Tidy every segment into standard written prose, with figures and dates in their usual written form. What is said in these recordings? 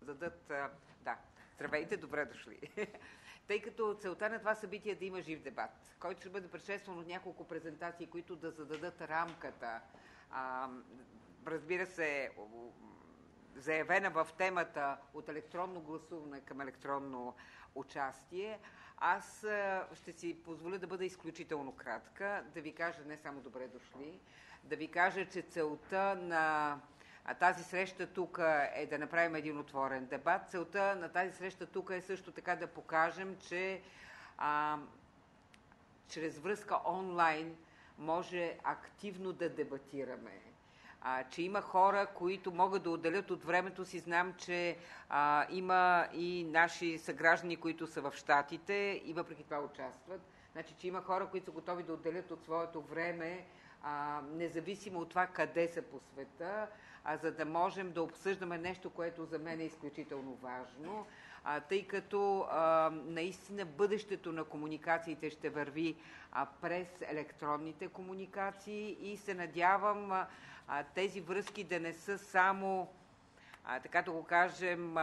създадат... Здравейте, добре дошли. Тъй като целта на това събитие е да има жив дебат, който ще бъде предшестван от няколко презентации, които да зададат рамката. Разбира се, заявена в темата от електронно гласуване към електронно участие, аз ще си позволя да бъда изключително кратка, да ви кажа не само добре дошли, да ви кажа, че целта на тази среща тук е да направим един отворен дебат. Целта на тази среща тук е също така да покажем, че чрез връзка онлайн може активно да дебатираме. Че има хора, които могат да отделят от времето си. Знам, че има и наши съграждани, които са в Щатите и въпреки това участват. Значи, че има хора, които са готови да отделят от своето време, независимо от това къде са по света, за да можем да обсъждаме нещо, което за мен е изключително важно, тъй като наистина бъдещето на комуникациите ще върви през електронните комуникации и се надявам тези връзки да не са само, така да го кажем,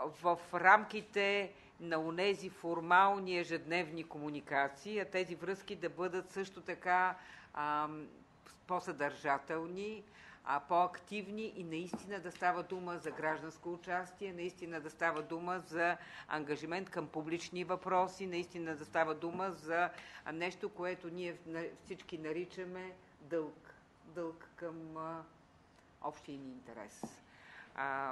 в рамките на онези формални ежедневни комуникации, а тези връзки да бъдат също така по-съдържателни, по-активни и наистина да става дума за гражданско участие, наистина да става дума за ангажимент към публични въпроси, наистина да става дума за нещо, което ние всички наричаме дълг към общия ни интерес.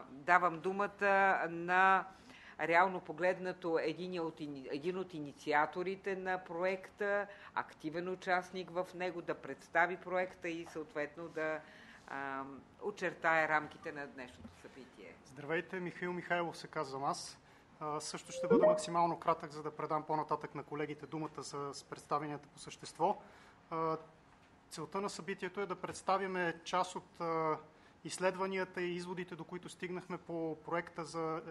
Давам думата на реално погледнато един от инициаторите на проекта, активен участник в него, да представи проекта и съответно да очертае рамките на днешното събитие. Здравейте, Михаил Михайлов се казвам аз. Също ще бъда максимално кратък, за да предам по-нататък на колегите думата с представенията по същество. Целта на събитието е да представим част от изследванията и изводите, до които стигнахме по проекта за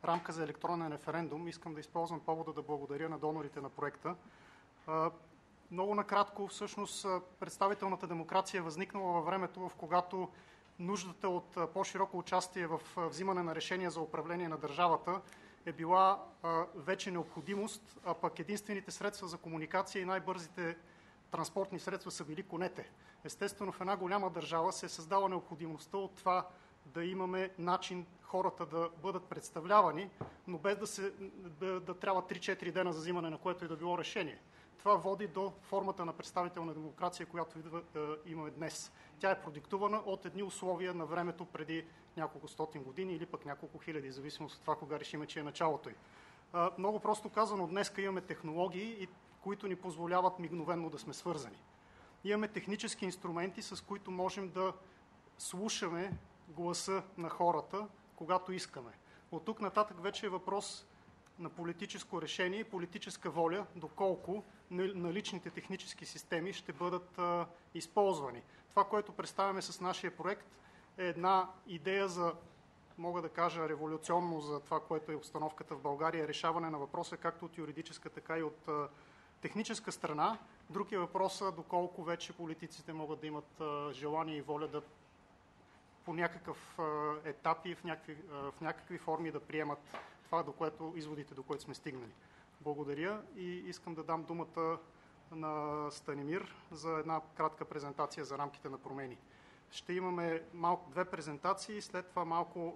рамка за електронен референдум. Искам да използвам повода да благодаря на донорите на проекта. Много накратко, всъщност, представителната демокрация е възникнала във времето, в когато нуждата от по-широко участие в взимане на решения за управление на държавата е била вече необходимост, а пък единствените средства за комуникация и най-бързите транспортни средства са били конете. Естествено, в една голяма държава се е създала необходимостта от това да имаме начин хората да бъдат представлявани, но без да трябва 3-4 дена за взимане на което и да било решение. Това води до формата на представителна демокрация, която имаме днес. Тя е продиктувана от едни условия на времето преди няколко стотин години или пък няколко хиляди, в зависимост от това кога решиме, че е началото й. Много просто казано, днес имаме технологии, които ни позволяват мигновенно да сме свързани. Имаме технически инструменти, с които можем да слушаме гласа на хората, когато искаме. От тук нататък вече е въпрос на политическо решение и политическа воля, доколко наличните технически системи ще бъдат използвани. Това, което представяме с нашия проект, е една идея за, мога да кажа, революционно за това, което е обстановката в България, решаване на въпроса както от юридическа, така и от техническа страна. Друг е въпросът доколко вече политиците могат да имат желание и воля да по някакъв етап и в някакви форми да приемат това, изводите, до което сме стигнали. Благодаря и искам да дам думата на Станимир за една кратка презентация за рамките на промени. Ще имаме две презентации, след това малко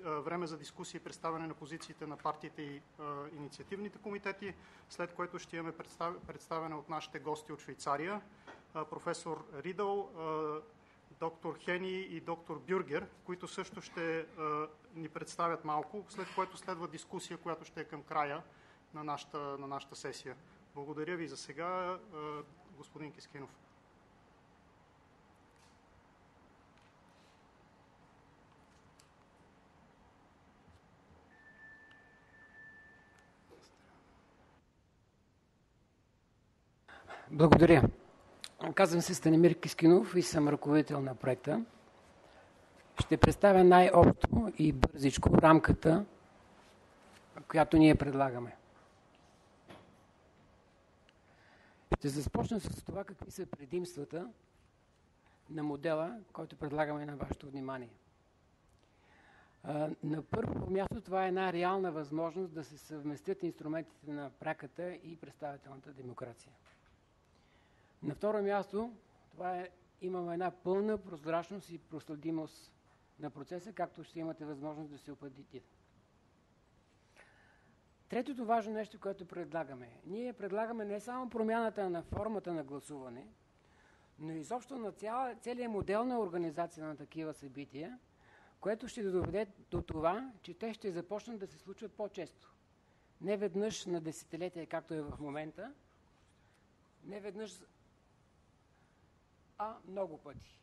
време за дискусия и представяне на позициите на партиите и инициативните комитети, след което ще имаме представяне от нашите гости от Швейцария, професор Ридъл, доктор Хени и доктор Бюргер, които също ще ни представят малко, след което следва дискусия, която ще е към края на нашата сесия. Благодаря ви за сега, господин Кискинов. Благодаря. Казвам се Станимир Кискинов и съм ръководител на проекта. Ще представя най-общо и бързичко рамката, която ние предлагаме. Ще започна с това какви са предимствата на модела, който предлагаме на вашето внимание. На първо място това е една реална възможност да се съвместят инструментите на пряката и представителната демокрация. На второ място имаме една пълна прозрачност и проследимост на процеса, както ще имате възможност да се убедите. Третото важно нещо, което предлагаме. Ние предлагаме не само промяната на формата на гласуване, но изобщо на целият модел на организация на такива събития, което ще доведе до това, че те ще започнат да се случват по-често. Не веднъж на десетилетия, както е в момента, не веднъж, а много пъти.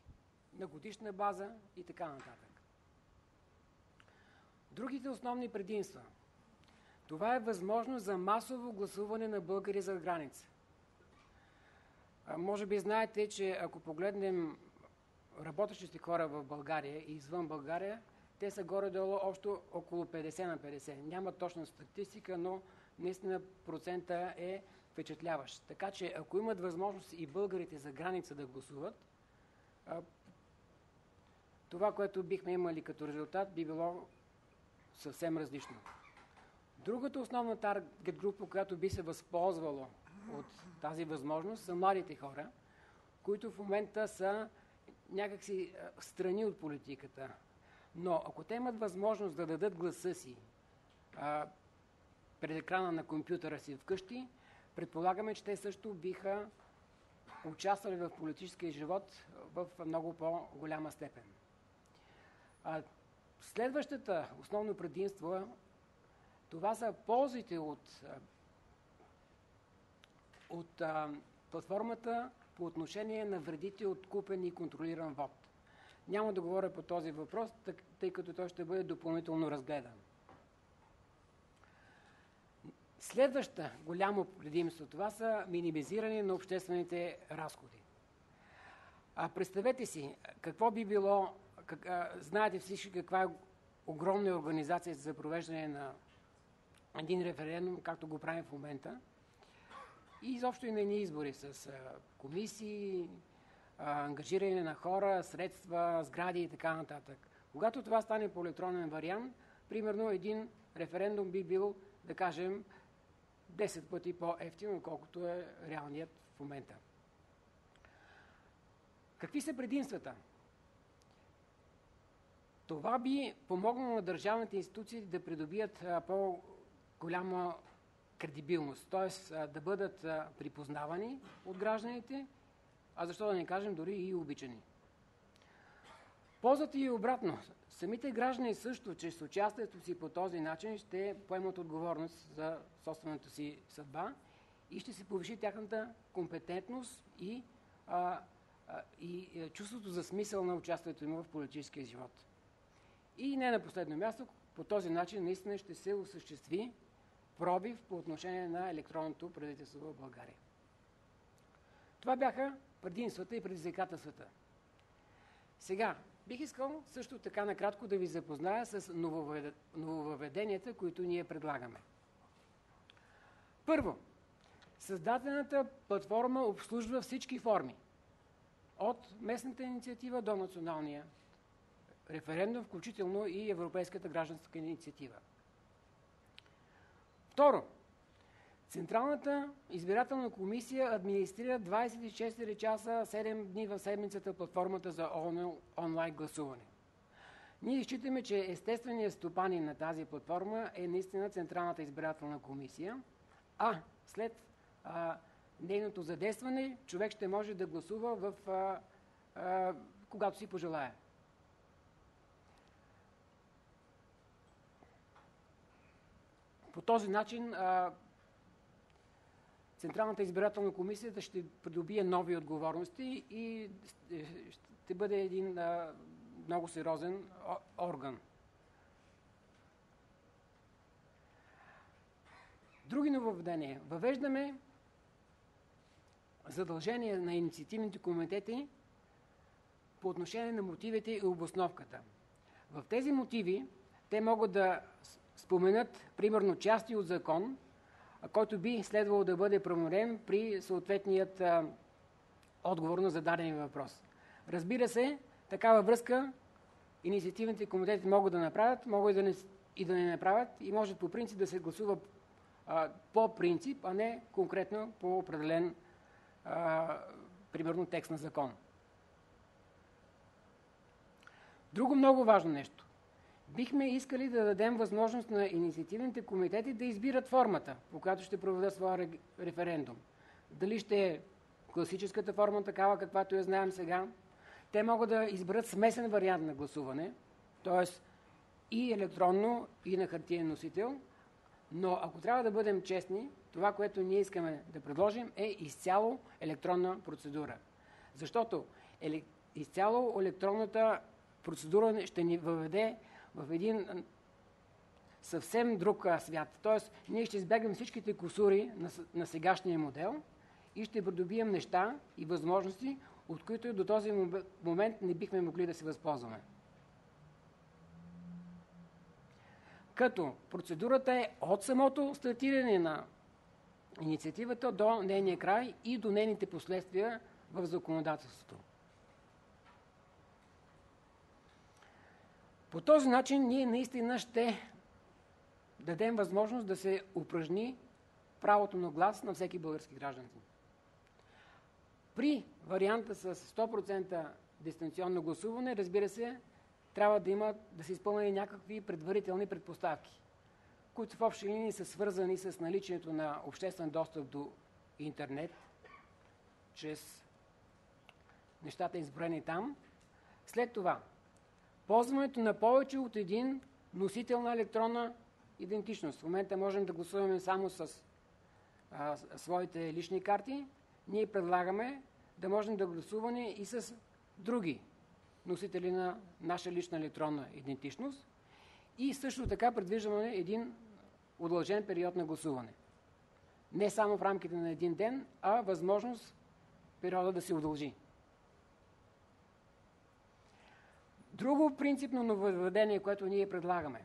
На годишна база и така нататък. Другите основни предимства. Това е възможност за масово гласуване на българи зад граница. Може би знаете, че ако погледнем работещите хора в България и извън България, те са горе-долу общо около 50 на 50. Няма точна статистика, но наистина процента е впечатляващ. Така че ако имат възможност и българите за граница да гласуват, това, което бихме имали като резултат, би било съвсем различно. Другата основна таргет група, която би се възползвало от тази възможност, са младите хора, които в момента са някакси страни от политиката. Но ако те имат възможност да дадат гласа си пред екрана на компютъра си вкъщи, предполагаме, че те също биха участвали в политическия живот в много по-голяма степен. Следващата основно предимство, това са ползите от платформата по отношение на вредите от купен и контролиран вод. Няма да говоря по този въпрос, тъй като той ще бъде допълнително разгледан. Следваща голямо предимство, това са минимизиране на обществените разходи. Представете си, какво би било, знаете всички каква е огромна организация за провеждане на един референдум, както го правим в момента, и изобщо и на едни избори с комисии, ангажиране на хора, средства, сгради и така нататък. Когато това стане по електронен вариант, примерно един референдум би бил, да кажем, 10 пъти по-евтин, отколкото е реалният в момента. Какви са предимствата? Това би помогнало на държавните институции да придобият по-голяма кредибилност, т.е. да бъдат припознавани от гражданите, а защо да не кажем дори и обичани. Ползата и обратно. Самите граждани също, че с участието си по този начин ще поемат отговорност за собствената си съдба и ще се повиши тяхната компетентност и чувството за смисъл на участието им в политическия живот. И не на последно място, по този начин наистина ще се осъществи пробив по отношение на електронното правителство в България. Това бяха предимствата и предизвикателствата. Сега, бих искал също така накратко да ви запозная с нововъведенията, които ние предлагаме. Първо, създадената платформа обслужва всички форми. От местната инициатива до националния референдум, включително и Европейската гражданска инициатива. Второ, Централната избирателна комисия администрира 24 часа, 7 дни в седмицата платформата за онлайн гласуване. Ние считаме, че естественият стопанин на тази платформа е наистина Централната избирателна комисия, а след нейното задействане човек ще може да гласува когато си пожелае. По този начин Централната избирателна комисия ще придобие нови отговорности и ще бъде един много сериозен орган. Други нововведения. Въвеждаме задължение на инициативните комитети по отношение на мотивите и обосновката. В тези мотиви те могат да споменат, примерно, части от закон, който би следвало да бъде променен при съответният отговор на зададения въпрос. Разбира се, такава връзка инициативните комитети могат да направят, могат и да не направят и може по принцип да се гласува по принцип, а не конкретно по определен примерно текст на закон. Друго много важно нещо. Бихме искали да дадем възможност на инициативните комитети да избират формата, по която ще проведат своя референдум. Дали ще е класическата форма, такава каквато я знаем сега. Те могат да изберат смесен вариант на гласуване, т.е. и електронно, и на хартиен носител, но ако трябва да бъдем честни, това, което ние искаме да предложим, е изцяло електронна процедура. Защото изцяло електронната процедура ще ни въведе в един съвсем друг свят. Тоест, ние ще избегнем всичките кусури на сегашния модел и ще придобием неща и възможности, от които до този момент не бихме могли да се възползваме. Като процедурата е от самото стартиране на инициативата до нейния край и до нейните последствия в законодателството. По този начин ние наистина ще дадем възможност да се упражни правото на глас на всеки български гражданин. При варианта с 100% дистанционно гласуване, разбира се, трябва да се изпълнени някакви предварителни предпоставки, които в общи линии са свързани с наличието на обществен достъп до интернет, чрез нещата изброени там. След това, ползването на повече от един носител на електронна идентичност. В момента можем да гласуваме само с своите лични карти. Ние предлагаме да можем да гласуваме и с други носители на наша лична електронна идентичност. И също така предвиждаме един удължен период на гласуване. Не само в рамките на един ден, а възможност периода да се удължи. Друго принципно нововъведение, което ние предлагаме.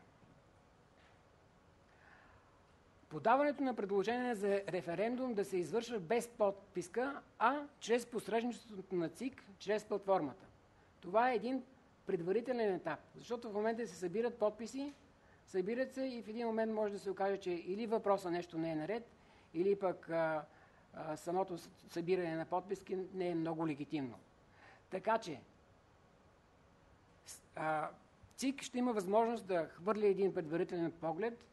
Подаването на предложение за референдум да се извършва без подписка, а чрез посредничеството на ЦИК, чрез платформата. Това е един предварителен етап, защото в момента се събират подписи, събират се и в един момент може да се окаже, че или въпроса нещо не е наред, или пък самото събиране на подписки не е много легитимно. Така че ЦИК ще има възможност да хвърли един предварителен поглед,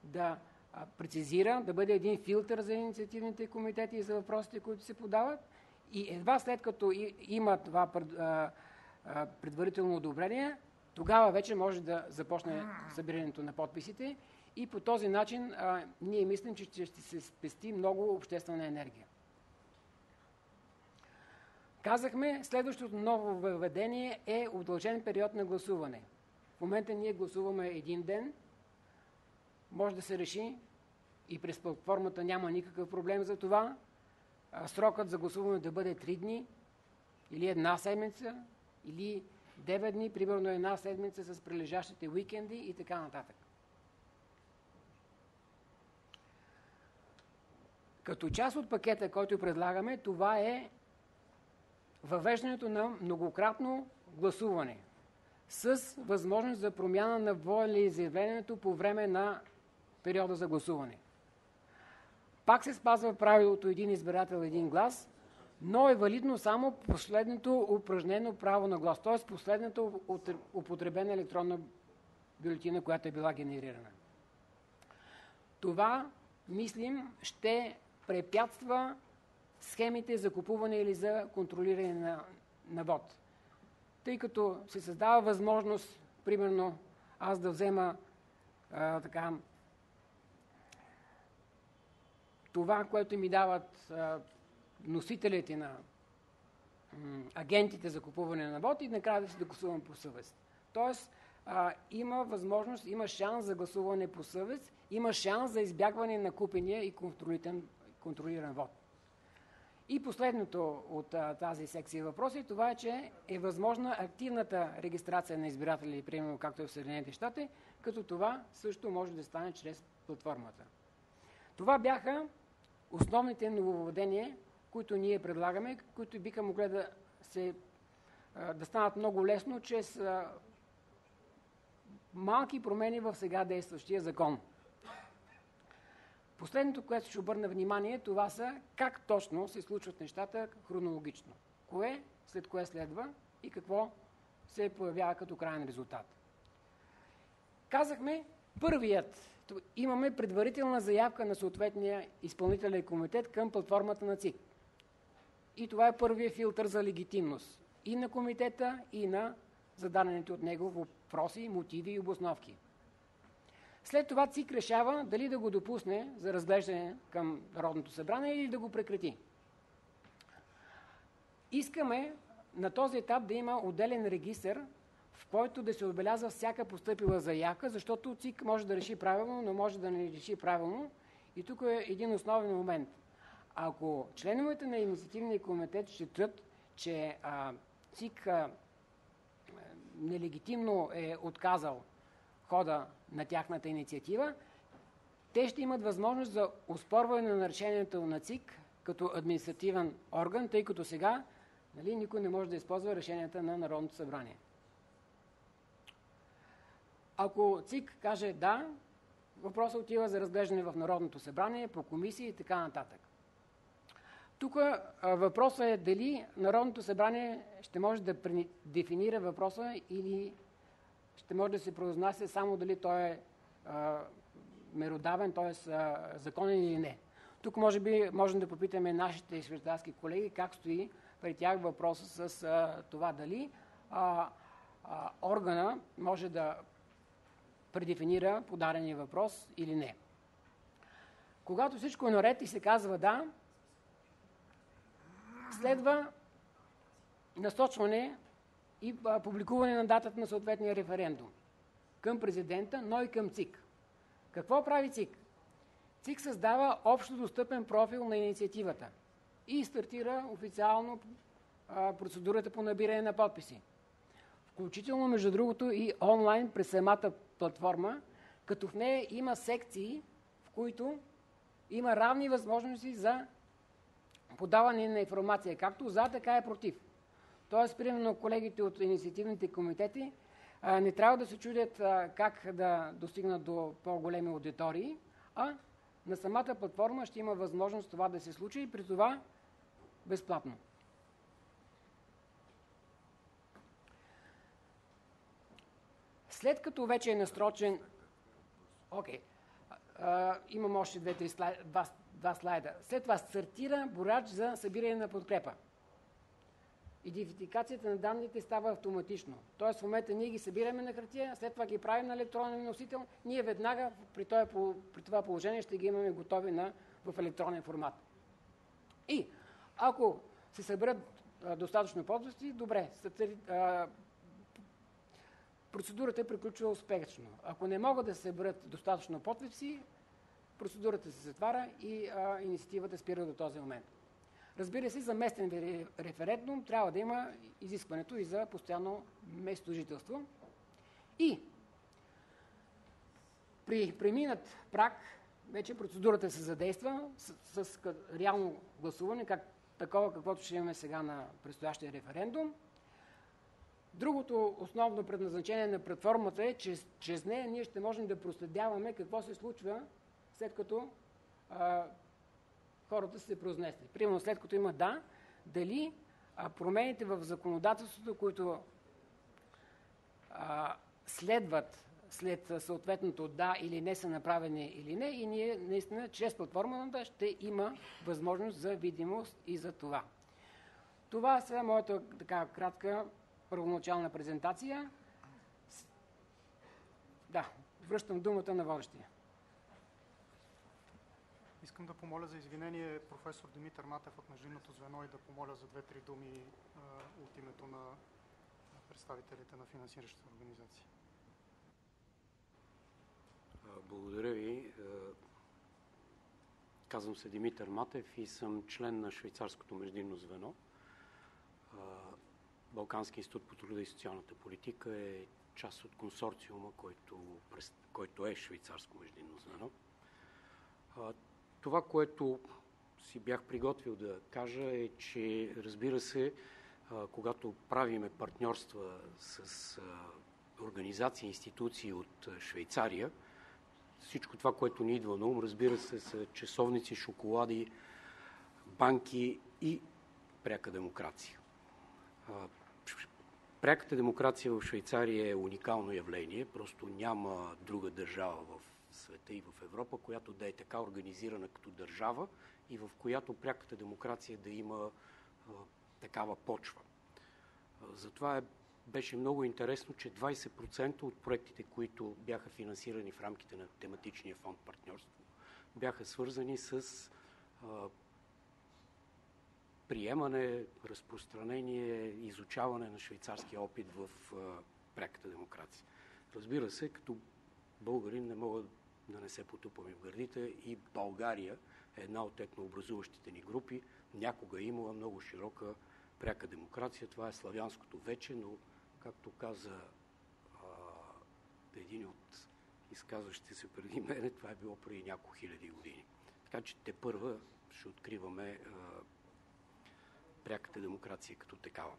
да прецизира, да бъде един филтър за инициативните комитети и за въпросите, които се подават. И едва след като има това предварително одобрение, тогава вече може да започне събирането на подписите и по този начин ние мислим, че ще се спести много обществена енергия. Казахме, следващото ново въведение е удължен период на гласуване. В момента ние гласуваме един ден, може да се реши и през платформата няма никакъв проблем за това. Срокът за гласуване да бъде 3 дни или една седмица, или 9 дни, примерно една седмица с прилежащите уикенди и така нататък. Като част от пакета, който предлагаме, това е въвеждането на многократно гласуване с възможност за промяна на волеизявлението по време на периода за гласуване. Пак се спазва правилото един избирател, един глас, но е валидно само последното упражнено право на глас, т.е. последната употребена електронна бюлетина, която е била генерирана. Това, мислим, ще препятства схемите за купуване или за контролиране на вод. Тъй като се създава възможност, примерно, аз да взема това, което ми дават носителите на агентите за купуване на вод и накрая да си да гласувам по съвест. Тоест, има възможност, има шанс за гласуване по съвест, има шанс за избягване на купения и контролиран вод. И последното от тази секция въпроси, това е, че е възможна активната регистрация на избиратели, примерно както е в Съединените щати, като това също може да стане чрез платформата. Това бяха основните нововведения, които ние предлагаме, които биха могли да станат много лесно чрез малки промени в сега действащия закон. Последното, което ще обърна внимание, това са как точно се случват нещата хронологично. Кое след кое следва и какво се появява като крайен резултат. Казахме, имаме предварителна заявка на съответния изпълнителен комитет към платформата на ЦИК. И това е първият филтър за легитимност и на комитета, и на зададените от него въпроси, мотиви и обосновки. След това ЦИК решава дали да го допусне за разглеждане към Народното събрание или да го прекрати. Искаме на този етап да има отделен регистър, в който да се отбелязва всяка постъпила заявка, защото ЦИК може да реши правилно, но може да не реши правилно. И тук е един основен момент. Ако членовете на инициативния комитет считат, че ЦИК нелегитимно е отказал хода на тяхната инициатива, те ще имат възможност за оспорване на решението на ЦИК като административен орган, тъй като сега никой не може да използва решенията на Народното събрание. Ако ЦИК каже да, въпросът отива за разглеждане в Народното събрание, по комисии и така нататък. Тук въпросът е дали Народното събрание ще може да дефинира въпроса или ще може да се произнася само дали той е меродавен, т.е. законен или не. Тук може би можем да попитаме нашите швейцарски колеги как стои при тях въпроса с това дали органа може да предефинира подадения въпрос или не. Когато всичко е наред и се казва да, следва насочване и публикуване на датата на съответния референдум към президента, но и към ЦИК. Какво прави ЦИК? ЦИК създава общо достъпен профил на инициативата и стартира официално процедурата по набиране на подписи. Включително, между другото, и онлайн през самата платформа, като в нея има секции, в които има равни възможности за подаване на информация, както за, така и против. Тоест, примерно, колегите от инициативните комитети не трябва да се чудят как да достигнат до по-големи аудитории, а на самата платформа ще има възможност това да се случи и при това безплатно. След като вече е насрочен... имам още два слайда. След това стартира борач за събиране на подкрепа. Идентификацията на данните става автоматично. Тоест в момента ние ги събираме на хартия, след това ги правим на електронен носител, ние веднага при това положение ще ги имаме готови в електронен формат. И ако се съберат достатъчно подписи, добре, процедурата приключва успешно. Ако не могат да се съберат достатъчно подписи, процедурата се затваря и инициативата спира до този момент. Разбира се, за местен референдум трябва да има изискването и за постоянно местожителство. И при преминат праг, вече процедурата се задейства с реално гласуване, такова каквото ще имаме сега на предстоящия референдум. Другото основно предназначение на платформата е, че чрез нея ние ще можем да проследяваме какво се случва след като хората са се произнесли. Примерно след като има да, дали промените в законодателството, които следват след съответното да или не са направени или не, и ние наистина чрез платформата ще има възможност за видимост и за това. Това е моята така кратка първоначална презентация. Да, връщам думата на водещия. Искам да помоля за извинение професор Димитър Матев от междинното звено и да помоля за 2-3 думи от името на представителите на финансиращата организация. Благодаря ви. Казвам се Димитър Матев и съм член на швейцарското междинно звено. Балкански институт по труда и социалната политика е част от консорциума, който е швейцарско междинно звено. Това, което си бях приготвил да кажа е, че разбира се, когато правиме партньорства с организации, институции от Швейцария. Всичко това, което ни идва на ум, разбира се, са часовници, шоколади, банки и пряка демокрация. Пряката демокрация в Швейцария е уникално явление. Просто няма друга държава в света и в Европа, която да е така организирана като държава и в която пряката демокрация да има такава почва. Затова беше много интересно, че 20% от проектите, които бяха финансирани в рамките на тематичния фонд партньорство, бяха свързани с приемане, разпространение, изучаване на швейцарския опит в пряката демокрация. Разбира се, като българин не мога да не се потупаме в гърдите, и България е една от етнообразуващите ни групи. Някога е имала много широка пряка демокрация. Това е славянското вече, но, както каза един от изказващите се преди мене, това е било преди няколко хиляди години. Така че тепърва ще откриваме пряката демокрация като такава.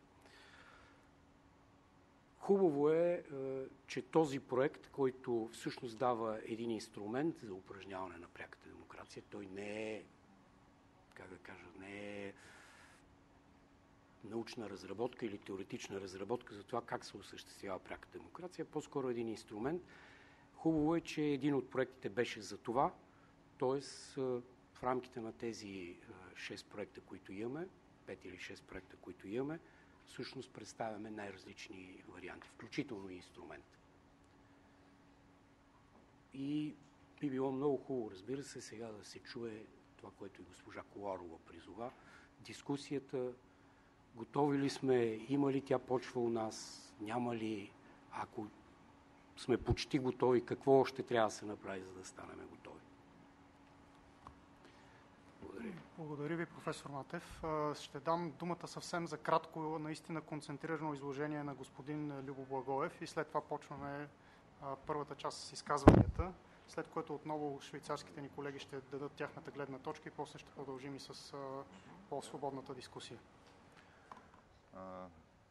Хубаво е, че този проект, който всъщност дава един инструмент за упражняване на пряката демокрация, той не е, как да кажа, не е научна разработка или теоретична разработка за това как се осъществява пряката демокрация, по-скоро един инструмент. Хубаво е, че един от проектите беше за това, т.е. в рамките на тези 6 проекта, които имаме, 5 или 6 проекта, които имаме, всъщност представяме най-различни варианти, включително и инструмент. И би било много хубаво, разбира се, сега да се чуе това, което и госпожа Коларова призова. Дискусията, готови ли сме, има ли тя почва у нас, няма ли, ако сме почти готови, какво още трябва да се направи, за да станем готови. Благодаря. Благодаря ви, професор Матев. Ще дам думата съвсем за кратко, наистина концентрирано изложение на господин Любо Благоев и след това почваме първата част с изказванията, след което отново швейцарските ни колеги ще дадат тяхната гледна точка и после ще продължим и с по-свободната дискусия.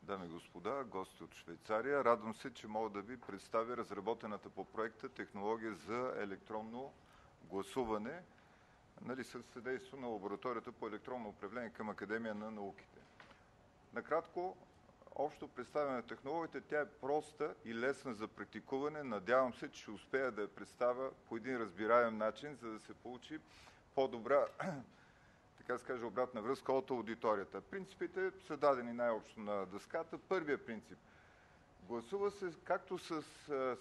Дами и господа, гости от Швейцария, радвам се, че мога да ви представя разработената по проекта технология за електронно гласуване, със съдействие на лабораторията по електронно управление към Академия на науките. Накратко, общо представяне на технологията, тя е проста и лесна за практикуване. Надявам се, че ще успея да я представя по един разбираем начин, за да се получи по-добра, така да се каже, обратна връзка от аудиторията. Принципите са дадени най-общо на дъската. Първият принцип. Гласува се както с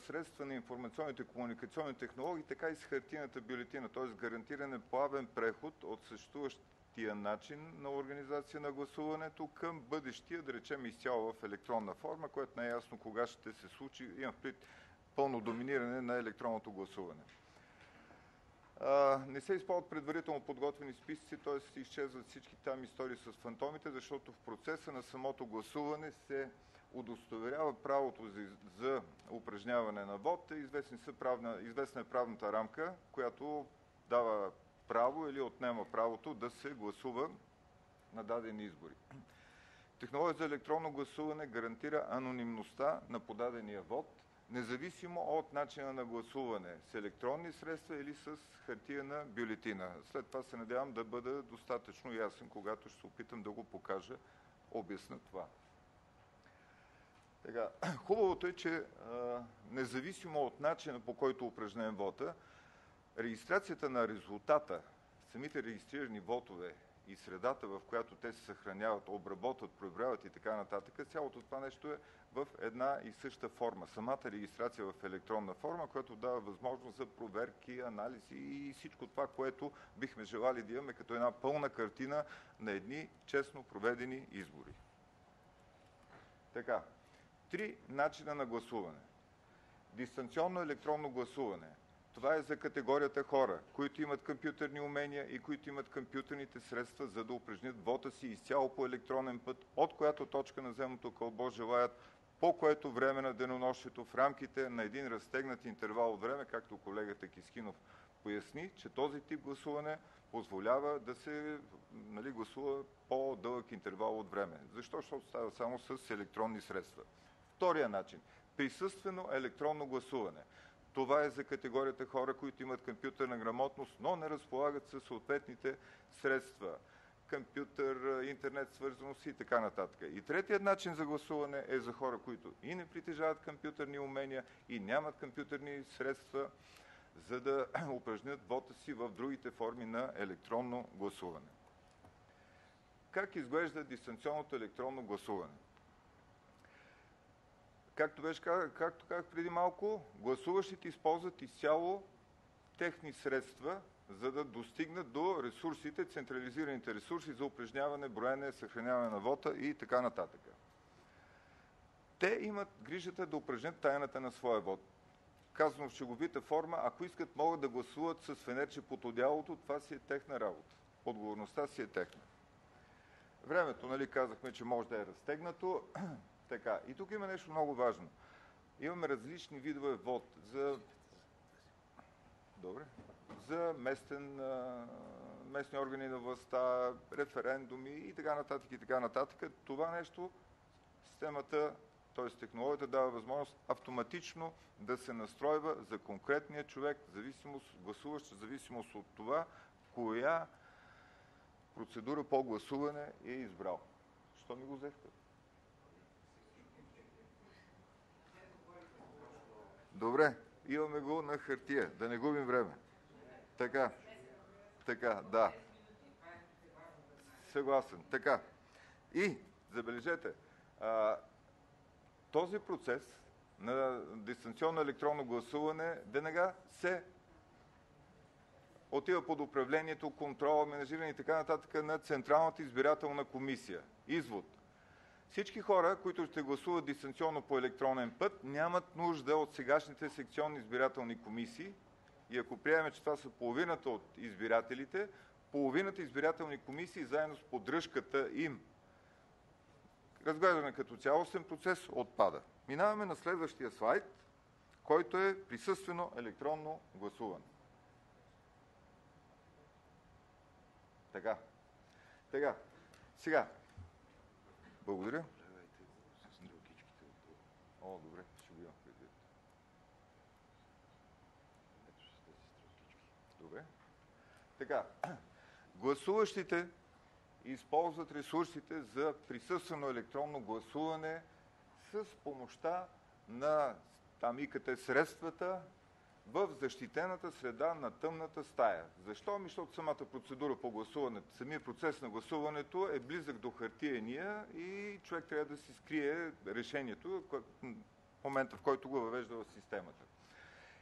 средства на информационните и комуникационни технологии, така и с хартиената бюлетина, т.е. гарантиране плавен преход от съществуващия начин на организация на гласуването към бъдещия, да речем изцяло в електронна форма, което не е ясно кога ще се случи, имам предвид пълно доминиране на електронното гласуване. Не се използват предварително подготвени списъци, т.е. изчезват всички там истории с фантомите, защото в процеса на самото гласуване се удостоверява правото за упражняване на вод. Известна е правната рамка, която дава право или отнема правото да се гласува на дадени избори. Технологията за електронно гласуване гарантира анонимността на подадения вод, независимо от начина на гласуване, с електронни средства или с хартиена бюлетина. След това се надявам да бъда достатъчно ясен, когато ще се опитам да го покажа, обясня това. Сега, хубавото е, че независимо от начина, по който упражнем вота, регистрацията на резултата, самите регистрирани вотове и средата, в която те се съхраняват, обработват, проверяват и така нататък, цялото това нещо е в една и съща форма. Самата регистрация в електронна форма, която дава възможност за проверки, анализи и всичко това, което бихме желали да имаме като една пълна картина на едни честно проведени избори. Така. 3 начина на гласуване. Дистанционно електронно гласуване. Това е за категорията хора, които имат компютърни умения и които имат компютърните средства, за да упражнят вота си изцяло по електронен път, от която точка на земното кълбо желаят, по което време на денонощието в рамките на един разтегнат интервал от време, както колегата Кискинов поясни, че този тип гласуване позволява да се гласува по-дълъг интервал от време. Защо? Защото става само с електронни средства. Втория начин. присъствено електронно гласуване. Това е за категорията хора, които имат компютърна грамотност, но не разполагат със съответните средства. Компютър, интернет свързаност и така нататък. И третият начин за гласуване е за хора, които и не притежават компютърни умения, и нямат компютърни средства, за да упражнят вота си в другите форми на електронно гласуване. Как изглежда дистанционното електронно гласуване? Както казах преди малко, гласуващите използват изцяло техни средства, за да достигнат до ресурсите, централизираните ресурси за упражняване, броене, съхраняване на вота и така нататък. Те имат грижата да упражнят тайната на своя вод. Казвам в шеговита форма, ако искат, могат да гласуват с фенерче под одялото, това си е техна работа. Отговорността си е техна. Времето, нали, казахме, че може да е разтегнато. Така. И тук има нещо много важно. Имаме различни видове вод за местни органи на властта, референдуми и така нататък и така нататък. Това нещо, системата, т.е. технологията дава възможност автоматично да се настройва за конкретния човек, гласуващ в зависимост от това, коя процедура по гласуване е избрал. Що ми го взехте? Добре, имаме го на хартия, да не губим време. Така, да. Съгласен. Така. И, забележете, този процес на дистанционно електронно гласуване веднага се отива под управлението, контрола, менажиране и така нататък на Централната избирателна комисия. Извод. Всички хора, които ще гласуват дистанционно по електронен път, нямат нужда от сегашните секционни избирателни комисии и ако приемем, че това са половината от избирателите, половината избирателни комисии заедно с поддръжката им, разглеждане като цялостен процес, отпада. Минаваме на следващия слайд, който е присъствено електронно гласуване. Така. Сега. Благодаря. О, добре, ще го имам предвид. Ето с тези стрелкички. Добре. Така. Гласуващите използват ресурсите за присъствено електронно гласуване с помощта на ИКТ средствата в защитената среда на тъмната стая. Защо? Защото самата процедура по гласуването, самият процес на гласуването е близък до хартиения и човек трябва да си скрие решението в момента, в който го въвежда в системата.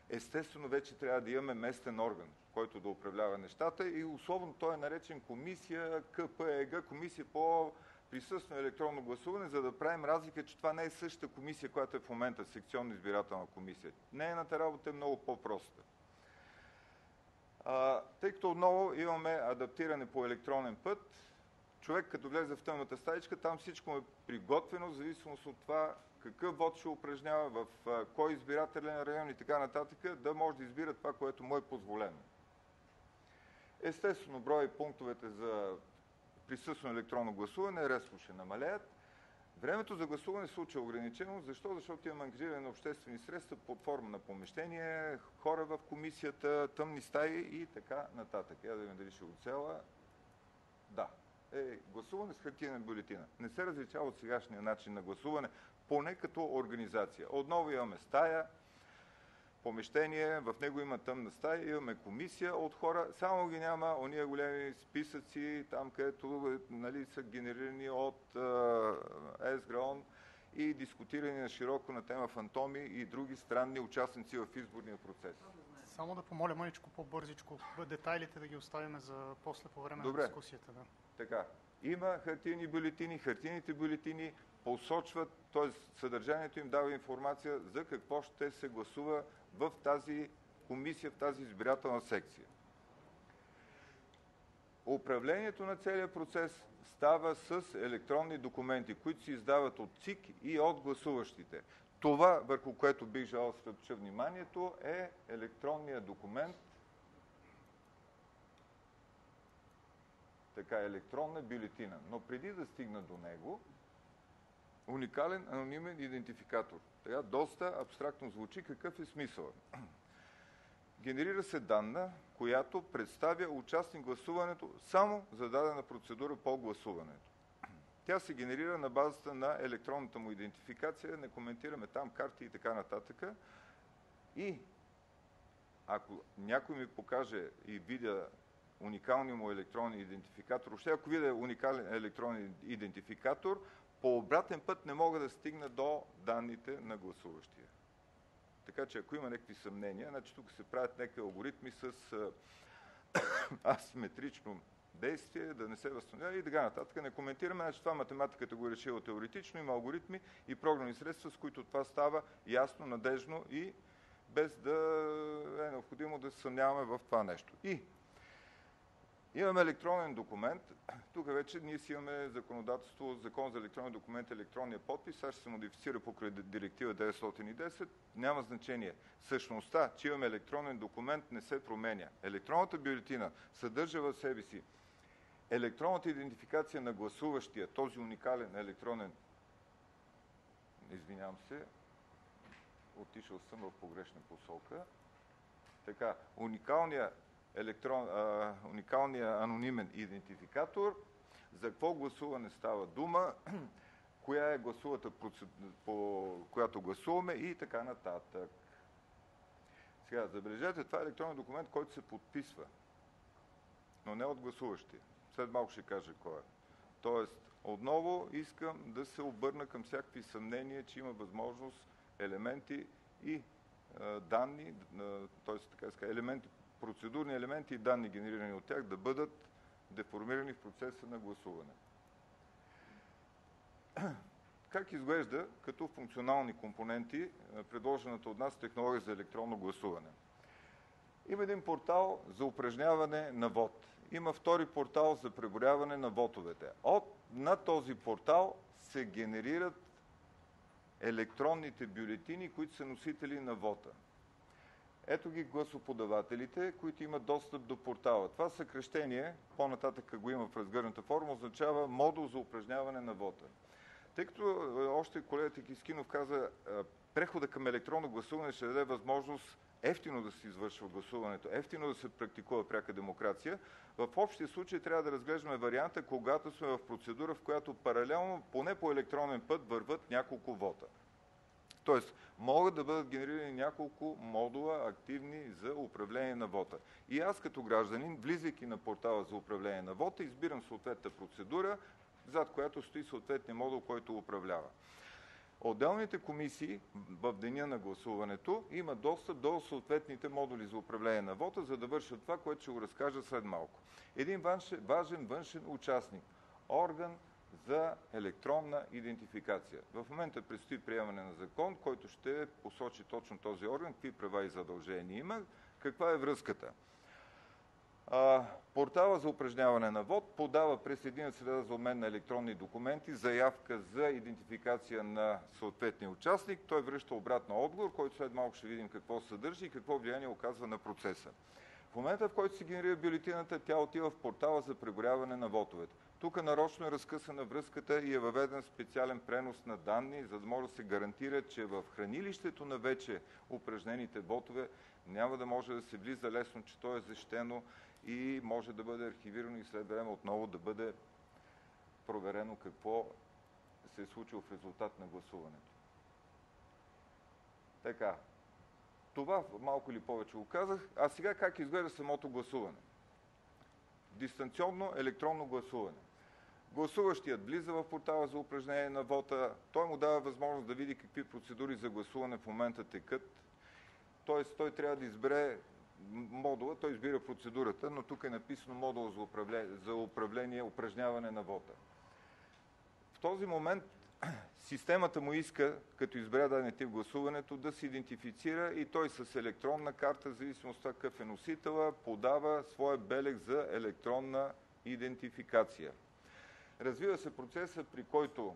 Естествено, вече трябва да имаме местен орган, който да управлява нещата и условно той е наречен комисия КПЕГ, комисия по присъствено електронно гласуване, за да правим разлика, че това не е същата комисия, която е в момента секционна избирателна комисия. Нейната работа е много по-проста. Тъй като отново имаме адаптиране по електронен път, човек като влезе в тъмната стаичка, там всичко е приготвено, в зависимост от това какъв вод ще упражнява, в кой избирателен район и така нататък, да може да избира това, което му е позволено. Естествено, броя и пунктовете за присъствено електронно гласуване резко ще намалеят. Времето за гласуване се случва ограничено. Защо? Защото имаме ангажиране на обществени средства под форма на помещение, хора в комисията, тъмни стаи и така нататък. Я да видим дали ще оцела. Да. Гласуване с хартиена бюлетина. Не се различава от сегашния начин на гласуване, поне като организация. Отново имаме стая, помещение, в него има тъмна стая, имаме комисия от хора, само ги няма ония големи списъци, там където са генерирани от ЕСГРАОН и дискутирани на широко на тема фантоми и други странни участници в изборния процес. Само да помоля мъничко по-бързичко, детайлите да ги оставим за после по време на дискусията. Да. Така. Има хартиени бюлетини, хартиените бюлетини посочват, т.е. съдържанието им дава информация за какво ще се гласува в тази комисия, в тази избирателна секция. Управлението на целия процес става с електронни документи, които се издават от ЦИК и от гласуващите. Това, върху което бих желал да съсредоточа вниманието, е електронният документ, електронна бюлетина. Но преди да стигна до него, Уникален анонимен идентификатор. Така доста абстрактно звучи. Какъв е смисълът? Генерира се данна, която представя участник в гласуването само за дадена процедура по гласуването. Тя се генерира на базата на електронната му идентификация, не коментираме там карти и така нататък. И ако някой ми покаже и видя уникалния му електронен идентификатор, въобще ако видя уникален електронен идентификатор, по обратен път не мога да стигна до данните на гласуващия. Така че ако има някакви съмнения, значи тук се правят някакви алгоритми с асиметрично действие, да не се възстановява и така нататък. Не коментираме, значи това математиката го е решила теоретично, има алгоритми и програмни средства, с които това става ясно, надежно и без да е необходимо да се съмняваме в това нещо. И имаме електронен документ. Тук вече ние си имаме законодателство, закон за електронен документ, електронния подпис. Сега ще се модифицира покрай директива 910. Няма значение. Същността, че имаме електронен документ, не се променя. Електронната бюлетина съдържа в себе си електронната идентификация на гласуващия, този уникален електронен, извинявам се, отишъл съм в погрешна посока. Така, уникалния анонимен идентификатор, за какво гласуване става дума, коя е гласовата процедура, по която гласуваме и така нататък. Сега, забележете, това е електронен документ, който се подписва, но не от гласуващия. След малко ще кажа кой е. Тоест, отново искам да се обърна към всякакви съмнения, че има възможност елементи и данни, т.е. така ска, елементи, процедурни елементи и данни, генерирани от тях, да бъдат деформирани в процеса на гласуване. Как изглежда като функционални компоненти предложената от нас технология за електронно гласуване? Има един портал за упражняване на вод. Има втори портал за преброяване на вотовете. На този портал се генерират електронните бюлетини, които са носители на вота. Ето ги гласоподавателите, които имат достъп до портала. Това съкращение, по-нататък го има в разгърната форма, означава модул за упражняване на вота. Тъй като още колегата Кискинов каза, прехода към електронно гласуване ще даде възможност ефтино да се извършва гласуването, ефтино да се практикува пряка демокрация, в общия случай трябва да разглеждаме варианта, когато сме в процедура, в която паралелно, поне по електронен път, върват няколко вота. Тоест, могат да бъдат генерирани няколко модула активни за управление на вота. И аз като гражданин, влизайки на портала за управление на вота, избирам съответната процедура, зад която стои съответния модул, който управлява. Отделните комисии в деня на гласуването имат достъп до съответните модули за управление на вота, за да вършат това, което ще го разкажа след малко. Един важен външен участник, орган за електронна идентификация. В момента предстои приемане на закон, който ще посочи точно този орган, какви права и задължения има, каква е връзката. Портала за упражняване на вод подава през единната среда за обмен на електронни документи заявка за идентификация на съответния участник. Той връща обратно отговор, който след малко ще видим какво съдържа и какво влияние оказва на процеса. В момента, в който се генерира бюлетината, тя отива в портала за преброяване на вотовете. Тук нарочно е разкъсана връзката и е въведен специален пренос на данни, за да може да се гарантира, че в хранилището на вече упражнените вотове няма да може да се влиза лесно, че то е защитено и може да бъде архивирано и след време отново да бъде проверено какво се е случило в резултат на гласуването. Така, това малко или повече го казах. А сега как изглежда самото гласуване? Дистанционно електронно гласуване. Гласуващият влиза в портала за упражнение на вота, той му дава възможност да види какви процедури за гласуване в момента текат. Т.е. той трябва да избере модула, той избира процедурата, но тук е написано модул за управление, упражняване на вота. В този момент системата му иска, като избере даден тип гласуването, да се идентифицира и той с електронна карта, в зависимост от това какъв е носителя, подава своя белег за електронна идентификация. Развива се процеса, при който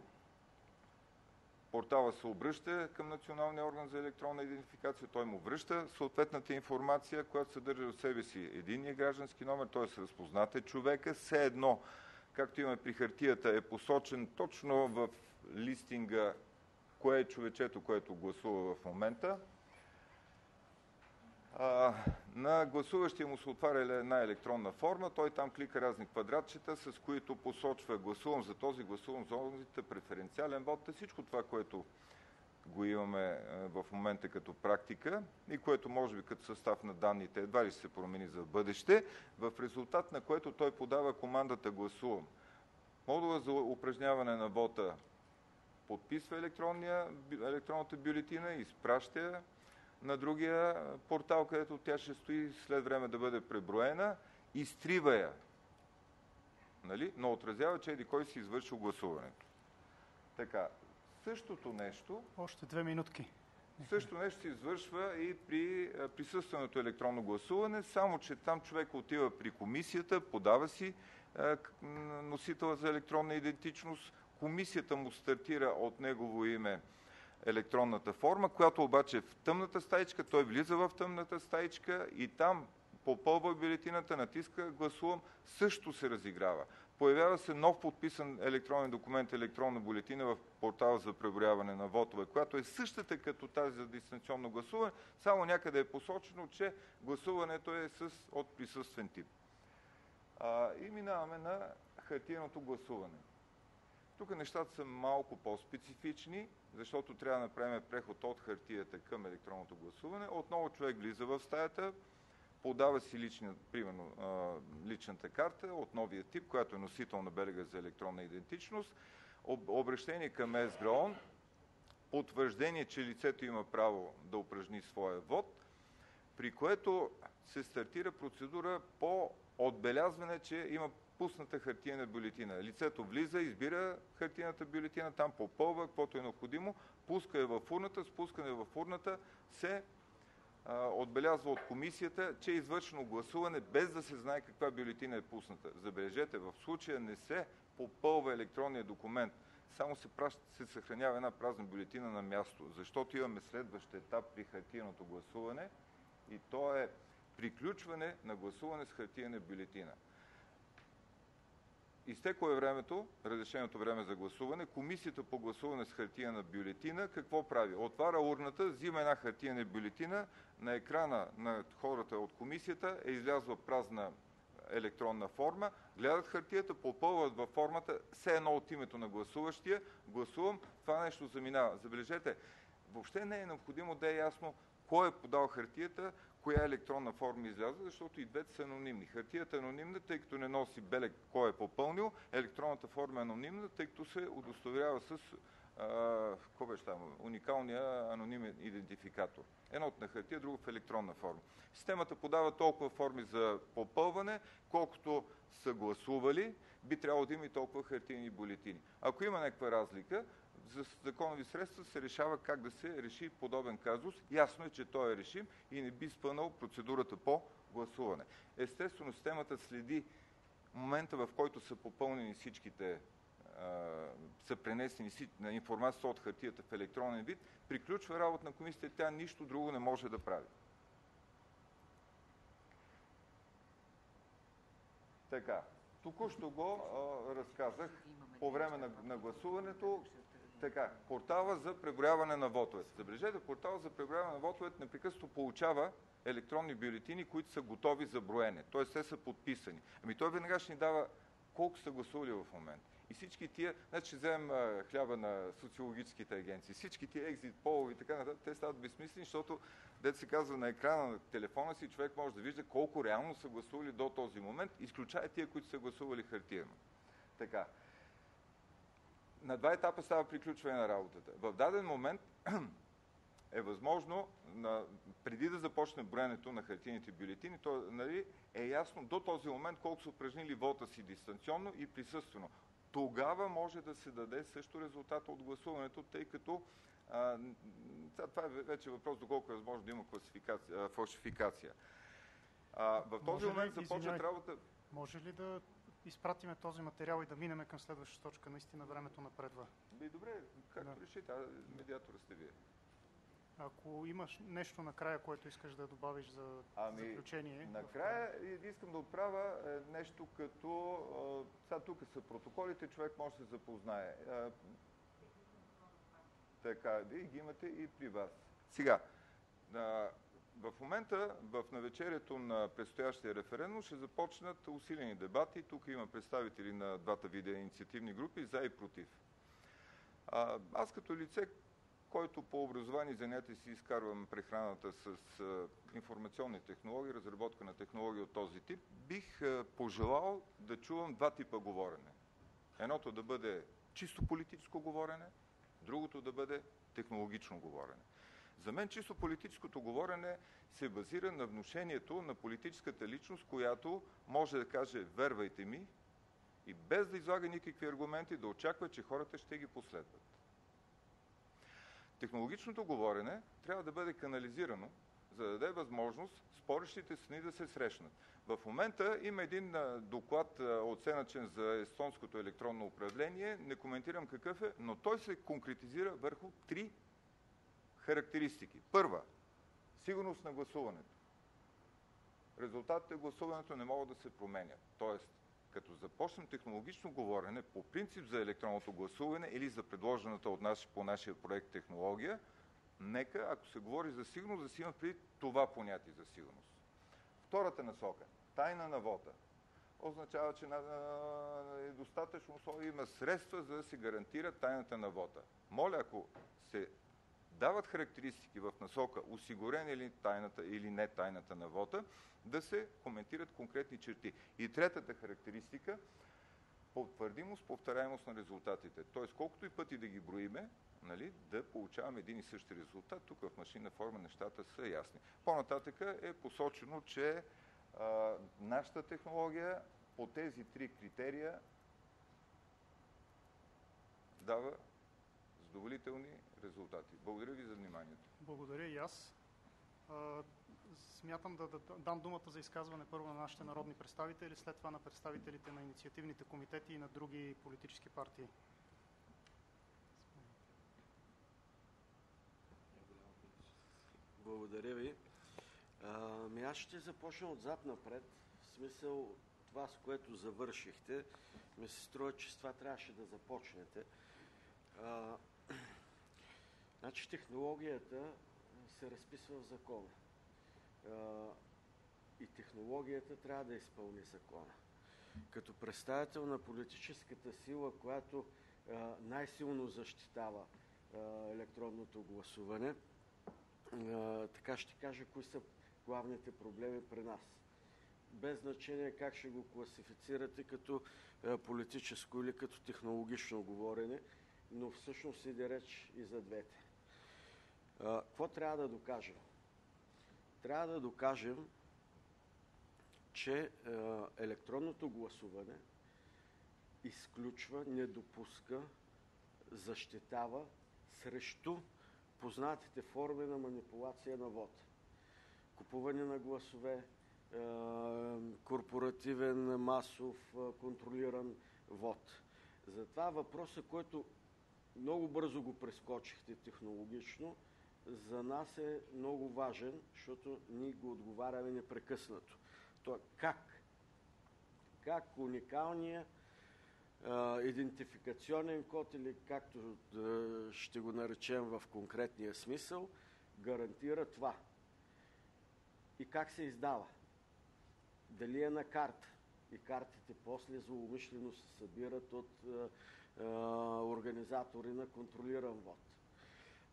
портала се обръща към националния орган за електронна идентификация, той му връща съответната информация, която съдържа в себе си единния граждански номер, т.е. разпознате човека, все едно, както имаме при хартията, е посочен точно в листинга кое е човечето, което гласува в момента. На гласуващия му се отваря една електронна форма, той там клика разни квадратчета, с които посочва гласувам за този, гласувам за онзи, преференциален вод, всичко това, което го имаме в момента като практика и което може би като състав на данните едва ли ще се промени за бъдеще, в резултат на което той подава командата гласувам. Модула за упражняване на вота подписва електронната бюлетина, изпраща я на другия портал, където тя ще стои след време да бъде преброена, изтрива я, нали? Но отразява, че кой си извършил гласуването. Така, същото нещо... Още 2 минутки. Същото нещо се извършва и при присъственото електронно гласуване, само че там човек отива при комисията, подава си носител за електронна идентичност, комисията му стартира от негово име електронната форма, която обаче е в тъмната стаичка, той влиза в тъмната стаичка и там попълва бюлетината, натиска гласувам, също се разиграва. Появява се нов подписан електронен документ, електронна бюлетина в портала за преброяване на вотове, която е същата като тази за дистанционно гласуване, само някъде е посочено, че гласуването е от присъствен тип. И минаваме на хартиеното гласуване. Тук нещата са малко по-специфични, защото трябва да направим преход от хартията към електронното гласуване. Отново човек влиза в стаята, подава си примерно личната карта от новия тип, която е носител на белега за електронна идентичност, обращение към ЕСГРАОН, потвърждение, че лицето има право да упражни своя вод, при което се стартира процедура по отбелязване, че има пусната хартиена бюлетина. Лицето влиза, избира хартиената бюлетина, там попълва, каквото е необходимо, пуска я в урната, спускане в урната се отбелязва от комисията, че е извършено гласуване без да се знае каква бюлетина е пусната. Забележете, в случая не се попълва електронния документ, само се съхранява една празна бюлетина на място, защото имаме следващ етап при хартиеното гласуване и то е приключване на гласуване с хартиена бюлетина. Изтекло е времето, разрешеното време за гласуване, комисията по гласуване с хартиена бюлетина какво прави? Отваря урната, взима една хартиена бюлетина, на екрана на хората от комисията е излязла празна електронна форма, гледат хартията, попълват във формата, все едно от името на гласуващия, гласувам, това нещо заминава. Забележете, въобще не е необходимо да е ясно кой е подал хартията, коя електронна форма изляза, защото и двете са анонимни. Хартията е анонимна, тъй като не носи белег кой е попълнил, електронната форма е анонимна, тъй като се удостоверява с уникалния анонимен идентификатор. Едното на хартия, друго в електронна форма. Системата подава толкова форми за попълване, колкото са гласували, би трябвало да има и толкова хартиени бюлетини. Ако има някаква разлика, за законови средства се решава как да се реши подобен казус. Ясно е, че той е решим и не би спънал процедурата по гласуване. Естествено, системата следи момента, в който са попълнени всичките, са пренесени на информацията от хартията в електронен вид, приключва работа на комисията, тя нищо друго не може да прави. Така, току-що го разказах по време на гласуването. Така, портала за преброяване на вотовете. Забележете, портала за преброяване на вотовете непрекъснато получава електронни бюлетини, които са готови за броене. Т.е. те са подписани. Ами той веднага ще ни дава колко са гласували в момента. И всички тия, значи ще вземем хляба на социологическите агенции, всички тия екзит полови и така нататък, те стават безсмислени, защото, дето се казва, на екрана на телефона си човек може да вижда колко реално са гласували до този момент, изключая тия, които са гласували хартиено. Така. На два етапа става приключване на работата. В даден момент е възможно, преди да започне броенето на хартиените бюлетини, то е ясно до този момент колко са упражнили вота си дистанционно и присъствено. Тогава може да се даде също резултата от гласуването, тъй като това е вече въпрос доколко е възможно да има фалшификация. В този момент започват работа... Може ли да изпратиме този материал и да минеме към следващата точка? Наистина времето напредва. Добре, както решите, медиатора сте вие. Ако имаш нещо накрая, което искаш да добавиш за заключение. Накрая искам да отправя нещо като... Сега тук са протоколите, човек може да се запознае. Така, вие ги имате и при вас. Сега, в момента, в навечерието на предстоящия референдум, ще започнат усилени дебати. Тук има представители на двата вида инициативни групи, за и против. Аз като лице, който по образование и занятие си изкарвам прехраната с информационни технологии, разработка на технологии от този тип, бих пожелал да чувам два типа говорене. Едното да бъде чисто политическо говорене, другото да бъде технологично говорене. За мен чисто политическото говорене се базира на внушението на политическата личност, която може да каже "вервайте ми" и без да излага никакви аргументи да очаква, че хората ще ги последват. Технологичното говорене трябва да бъде канализирано, за да даде възможност спорещите страни да се срещнат. В момента има един доклад оценъчен за естонското електронно управление, не коментирам какъв е, но той се конкретизира върху три характеристики. Първа – сигурност на гласуването. Резултатите от гласуването не могат да се променят. Тоест, като започнем технологично говорене по принцип за електронното гласуване или за предложената по нашия проект технология, нека, ако се говори за сигурност, да си има преди това понятие за сигурност. Втората насока – тайна на вота. Означава, че е достатъчно условие, има средства, за да се гарантира тайната на вота. Моля, ако се дават характеристики в насока осигурена или тайната или не тайната на вота, да се коментират конкретни черти. И третата характеристика – потвърдимост, повторяемост на резултатите. Тоест, колкото и пъти да ги броиме, да получаваме един и същи резултат. Тук в машинна форма нещата са ясни. По-нататъка е посочено, че нашата технология по тези три критерия дава задоволителни резултати. Благодаря ви за вниманието. Благодаря и аз. Смятам да дам думата за изказване първо на нашите народни представители, след това на представителите на инициативните комитети и на други политически партии. Благодаря ви. Аз ще започна отзад напред. В смисъл това, с което завършихте, ми се струва, че с това трябваше да започнете. Значи технологията се разписва в закона. И технологията трябва да изпълни закона. Като представител на политическата сила, която най-силно защитава електронното гласуване, така ще кажа кои са главните проблеми при нас. Без значение как ще го класифицирате като политическо или като технологично говорене, но всъщност иде реч и за двете. Какво трябва да докажем? Трябва да докажем, че електронното гласуване изключва, не допуска, защитава срещу познатите форми на манипулация на вота. Купуване на гласове, корпоративен, масов, контролиран вод. Затова въпросът, който много бързо го прескочихте технологично, за нас е много важен, защото ние го отговаряме непрекъснато. То как уникалният идентификационен код, или както ще го наречем в конкретния смисъл, гарантира това. И как се издава? Дали е на карта? И картите после злоумишлено се събират от организатори на контролиран вод.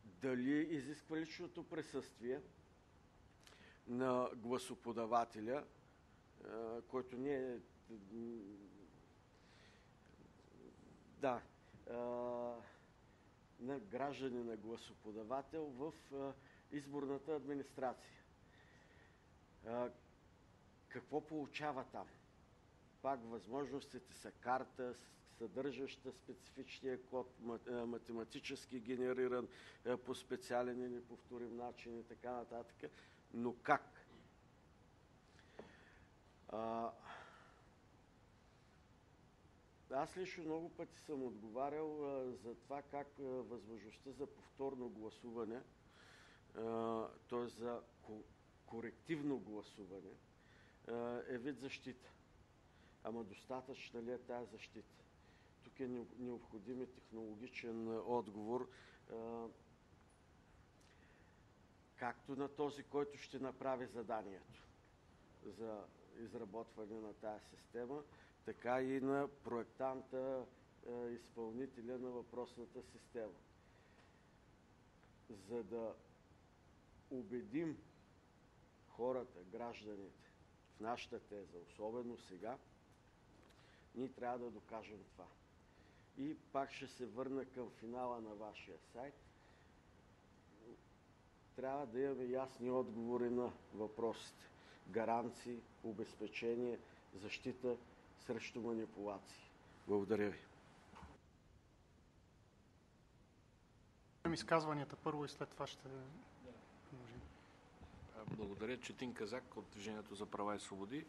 Дали изисква личното присъствие на гласоподавателя, който не е на граждани на гласоподавател в изборната администрация. Какво получава там? Пак възможностите са карта, съдържаща специфичния код, математически генериран по специален и неповторим начин и така нататък. Но как? Аз лично много пъти съм отговарял за това как възможността за повторно гласуване, т.е. за корективно гласуване, е вид защита. Ама достатъчна ли е тази защита? Тук е необходим технологичен отговор както на този, който ще направи заданието за изработване на тази система, така и на проектанта, изпълнителя на въпросната система. За да убедим хората, гражданите в нашата теза, особено сега, ние трябва да докажем това. И пак ще се върна към финала на вашия сайт. Трябва да имаме ясни отговори на въпросите. Гаранции, обезпечение, защита срещу манипулации. Благодаря ви. Изказванията първо и след това ще продължим. Благодаря. Четин Казак от Движението за права и свободи.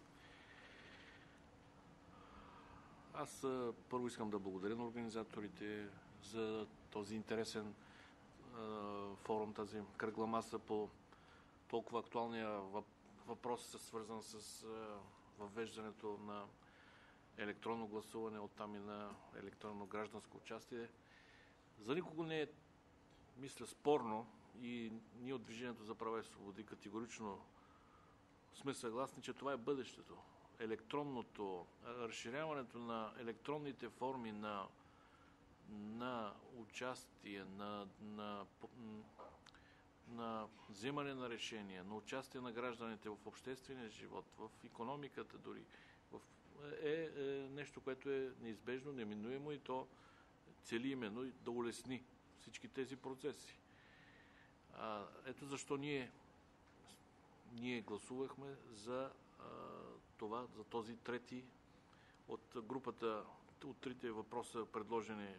Аз първо искам да благодаря на организаторите за този интересен форум, тази кръгла маса по толкова актуалния въпрос, свързан с въвеждането на електронно гласуване, оттам и на електронно гражданско участие. За никого не е, мисля, спорно и ние от Движението за права и свободи категорично сме съгласни, че това е бъдещето. Електронното, разширяването на електронните форми на участие, на вземане на решения, на участие на гражданите в обществения живот, в икономиката дори, е нещо, което е неизбежно, неминуемо и то цели именно да улесни всички тези процеси. Ето защо ние гласувахме за този трети от групата, от трите въпроса, предложени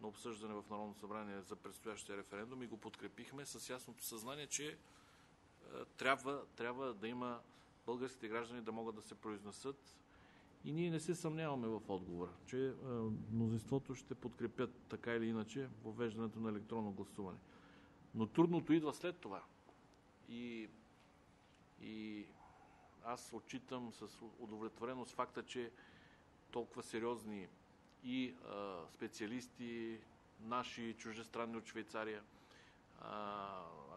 на обсъждане в Народното събрание за предстоящия референдум, и го подкрепихме с ясното съзнание, че трябва да има българските граждани да могат да се произнесат, и ние не се съмняваме в отговора, че мнозинството ще подкрепят така или иначе въвеждането на електронно гласуване. Но трудното идва след това. И аз отчитам с удовлетвореност факта, че толкова сериозни и специалисти, наши, чуждестранни от Швейцария,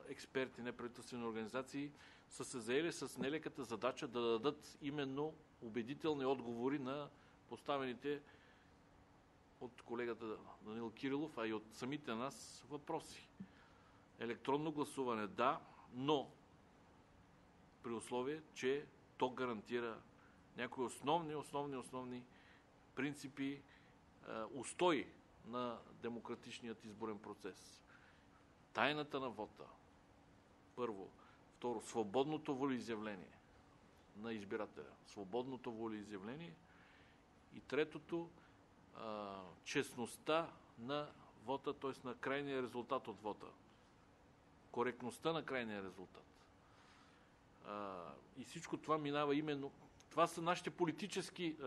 експерти, неправителствени организации са се заели с нелеката задача да дадат именно убедителни отговори на поставените от колегата Данаил Кирилов, а и от самите нас въпроси. Електронно гласуване, да, но при условие, че то гарантира някои основни принципи, устои на демократичният изборен процес. Тайната на вота. Първо. Второ, свободното волеизявление на избирателя. Свободното волеизявление. И третото, честността на вота, т.е. на крайния резултат от вота. Коректността на крайния резултат. И всичко това минава именно... Това са нашите политически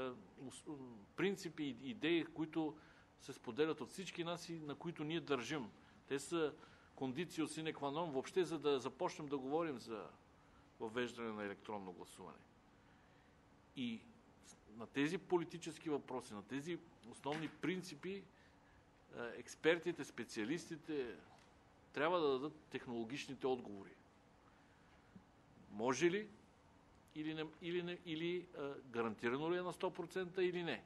принципи и идеи, които се споделят от всички нас и на които ние държим. Те са кондицио sine qua non, въобще за да започнем да говорим за въвеждане на електронно гласуване. И на тези политически въпроси, на тези основни принципи, експертите, специалистите трябва да дадат технологичните отговори. Може ли или гарантирано ли е на 100% или не?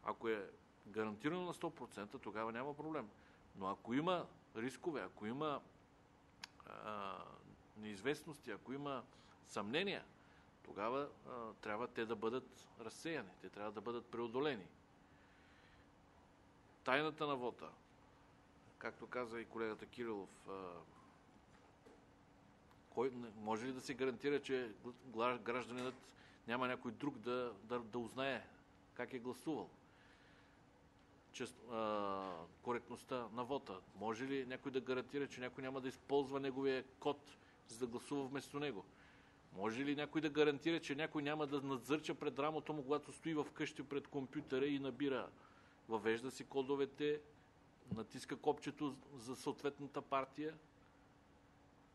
Ако е гарантирано на 100%, тогава няма проблем. Но ако има рискове, ако има неизвестности, ако има съмнения, тогава трябва те да бъдат разсеяни, те трябва да бъдат преодолени. Тайната на вота, както каза и колегата Кирилов, може ли да се гарантира, че гражданинът няма някой друг да узнае как е гласувал? Коректността на вота. Може ли някой да гарантира, че някой няма да използва неговия код, за да гласува вместо него? Може ли някой да гарантира, че някой няма да надзърча пред рамото му, когато стои вкъщи пред компютъра и набира? Въвежда си кодовете, натиска копчето за съответната партия.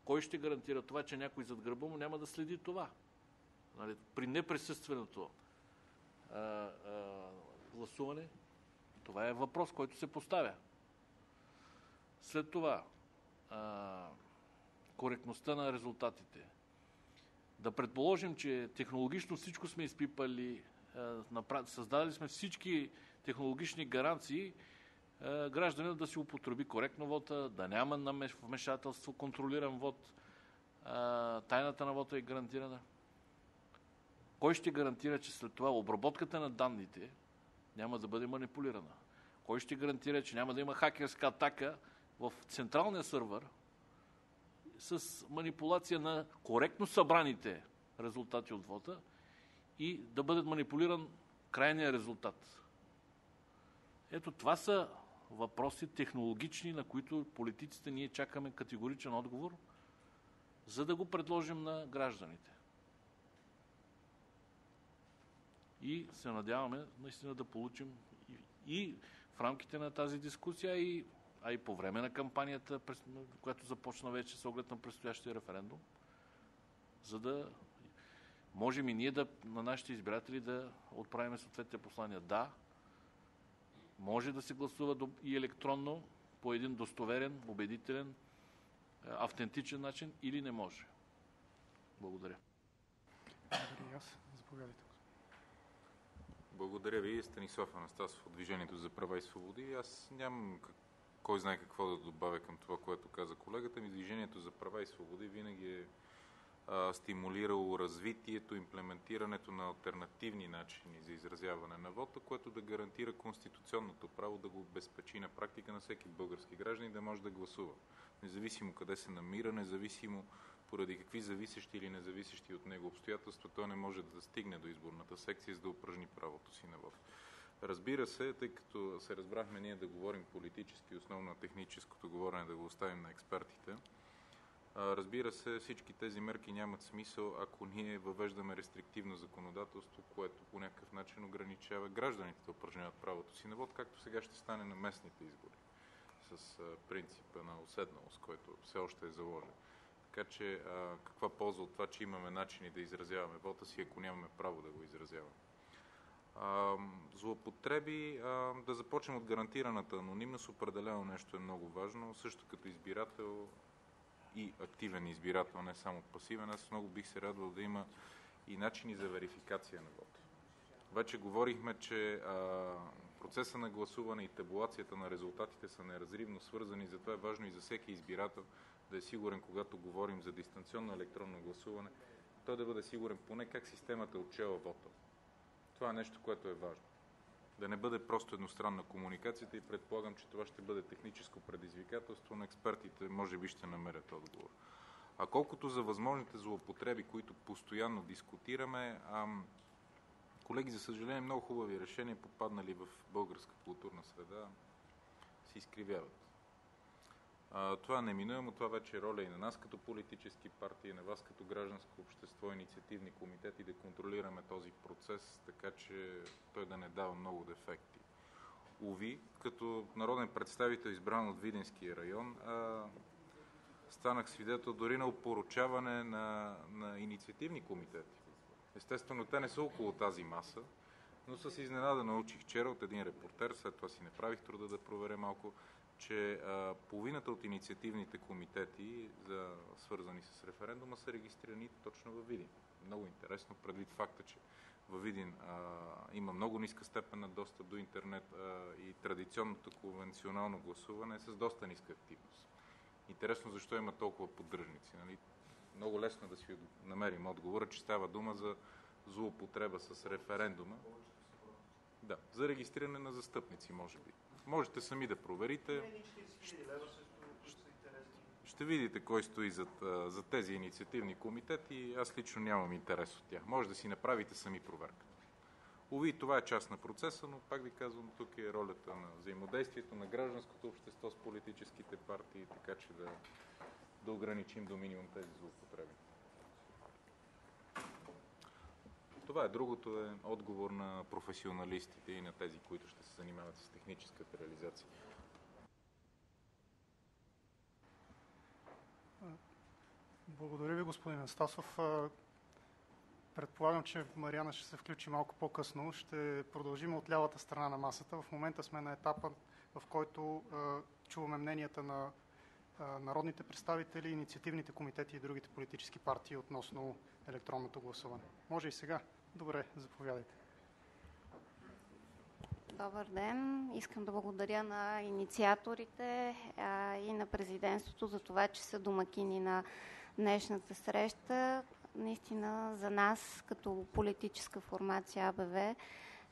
Кой ще гарантира това, че някой зад гърба му няма да следи това? При неприсъственото гласуване, това е въпрос, който се поставя. След това коректността на резултатите. Да предположим, че технологично всичко сме изпипали, създали сме всички технологични гаранции гражданинът да си употреби коректно вота, да няма вмешателство, контролиран вод, тайната на вота е гарантирана. Кой ще гарантира, че след това обработката на данните няма да бъде манипулирана? Кой ще гарантира, че няма да има хакерска атака в централния сървър с манипулация на коректно събраните резултати от вота и да бъдат манипулиран крайния резултат? Ето това са въпроси технологични, на които политиците ние чакаме категоричен отговор, за да го предложим на гражданите. И се надяваме наистина да получим и в рамките на тази дискусия, а и по време на кампанията, която започна вече с оглед на предстоящия референдум, за да можем и ние на нашите избиратели да отправим съответните послания. Да, може да се гласува и електронно по един достоверен, убедителен, автентичен начин или не може. Благодаря. Благодаря аз. Заповядайте. Благодаря ви, Станислав Анастасов от Движението за права и свободи. Аз нямам кой знае какво да добавя към това, което каза колегата ми. Движението за права и свободи винаги е стимулирало развитието, имплементирането на алтернативни начини за изразяване на вота, което да гарантира конституционното право да го обезпечи на практика на всеки български гражданин да може да гласува. Независимо къде се намира, независимо поради какви зависещи или независещи от него обстоятелства, той не може да стигне до изборната секция, за да упражни правото си на вот. Разбира се, тъй като се разбрахме ние да говорим политически, основно на техническото говорене да го оставим на експертите, разбира се, всички тези мерки нямат смисъл, ако ние въвеждаме рестриктивно законодателство, което по някакъв начин ограничава гражданите да упражняват правото си на вот, както сега ще стане на местните избори, с принципа на уседналост, който все още е заложен. Така че каква полза от това, че имаме начини да изразяваме вота си, ако нямаме право да го изразяваме? Злоупотреби, да започнем от гарантираната анонимност, определено нещо е много важно. Също като избирател и активен избирател, не само пасивен, аз много бих се радвал да има и начини за верификация на вота. Вече говорихме, че процеса на гласуване и табулацията на резултатите са неразривно свързани, затова е важно и за всеки избирател да е сигурен, когато говорим за дистанционно електронно гласуване, той да бъде сигурен поне как системата е отчела вота. Това е нещо, което е важно. Да не бъде просто едностранна комуникацията и предполагам, че това ще бъде техническо предизвикателство на експертите, може би ще намерят отговор. А колкото за възможните злоупотреби, които постоянно дискутираме, колеги, за съжаление, много хубави решения, попаднали в българска културна среда, се изкривяват. Това е неминуемо, това вече е роля и на нас като политически партии, и на вас като гражданско общество, инициативни комитети да контролираме този процес, така че той да не дава много дефекти. Уви, като народен представител, избран от Видинския район, станах свидетел дори на опоручаване на инициативни комитети. Естествено, те не са около тази маса, но с изненада научих вчера от един репортер, след това си направих труда да проверя малко, че половината от инициативните комитети, свързани с референдума, са регистрирани точно във Видин. Много интересно, предвид факта, че във Видин има много ниска степен на достъп до интернет и традиционното конвенционално гласуване е с доста ниска активност. Интересно защо има толкова поддръжници. Нали? Много лесно да си намерим отговора, че става дума за злоупотреба с референдума. Да, за регистриране на застъпници, може би. Можете сами да проверите. Ще видите кой стои за тези инициативни комитети. Аз лично нямам интерес от тях. Може да си направите сами проверка. Уви, това е част на процеса, но пак ви казвам, тук е ролята на взаимодействието на гражданското общество с политическите партии, така че да ограничим до минимум тези злоупотреби. Това е. Другото е отговор на професионалистите и на тези, които ще се занимават с техническата реализация. Благодаря ви, господин Анастасов. Предполагам, че Мариана ще се включи малко по-късно. Ще продължим от лявата страна на масата. В момента сме на етапа в който чуваме мненията на народните представители, инициативните комитети и другите политически партии относно електронното гласуване. Може и сега. Добре, заповядайте. Добър ден! Искам да благодаря на инициаторите и на президентството за това, че са домакини на днешната среща. Наистина за нас, като политическа формация АБВ,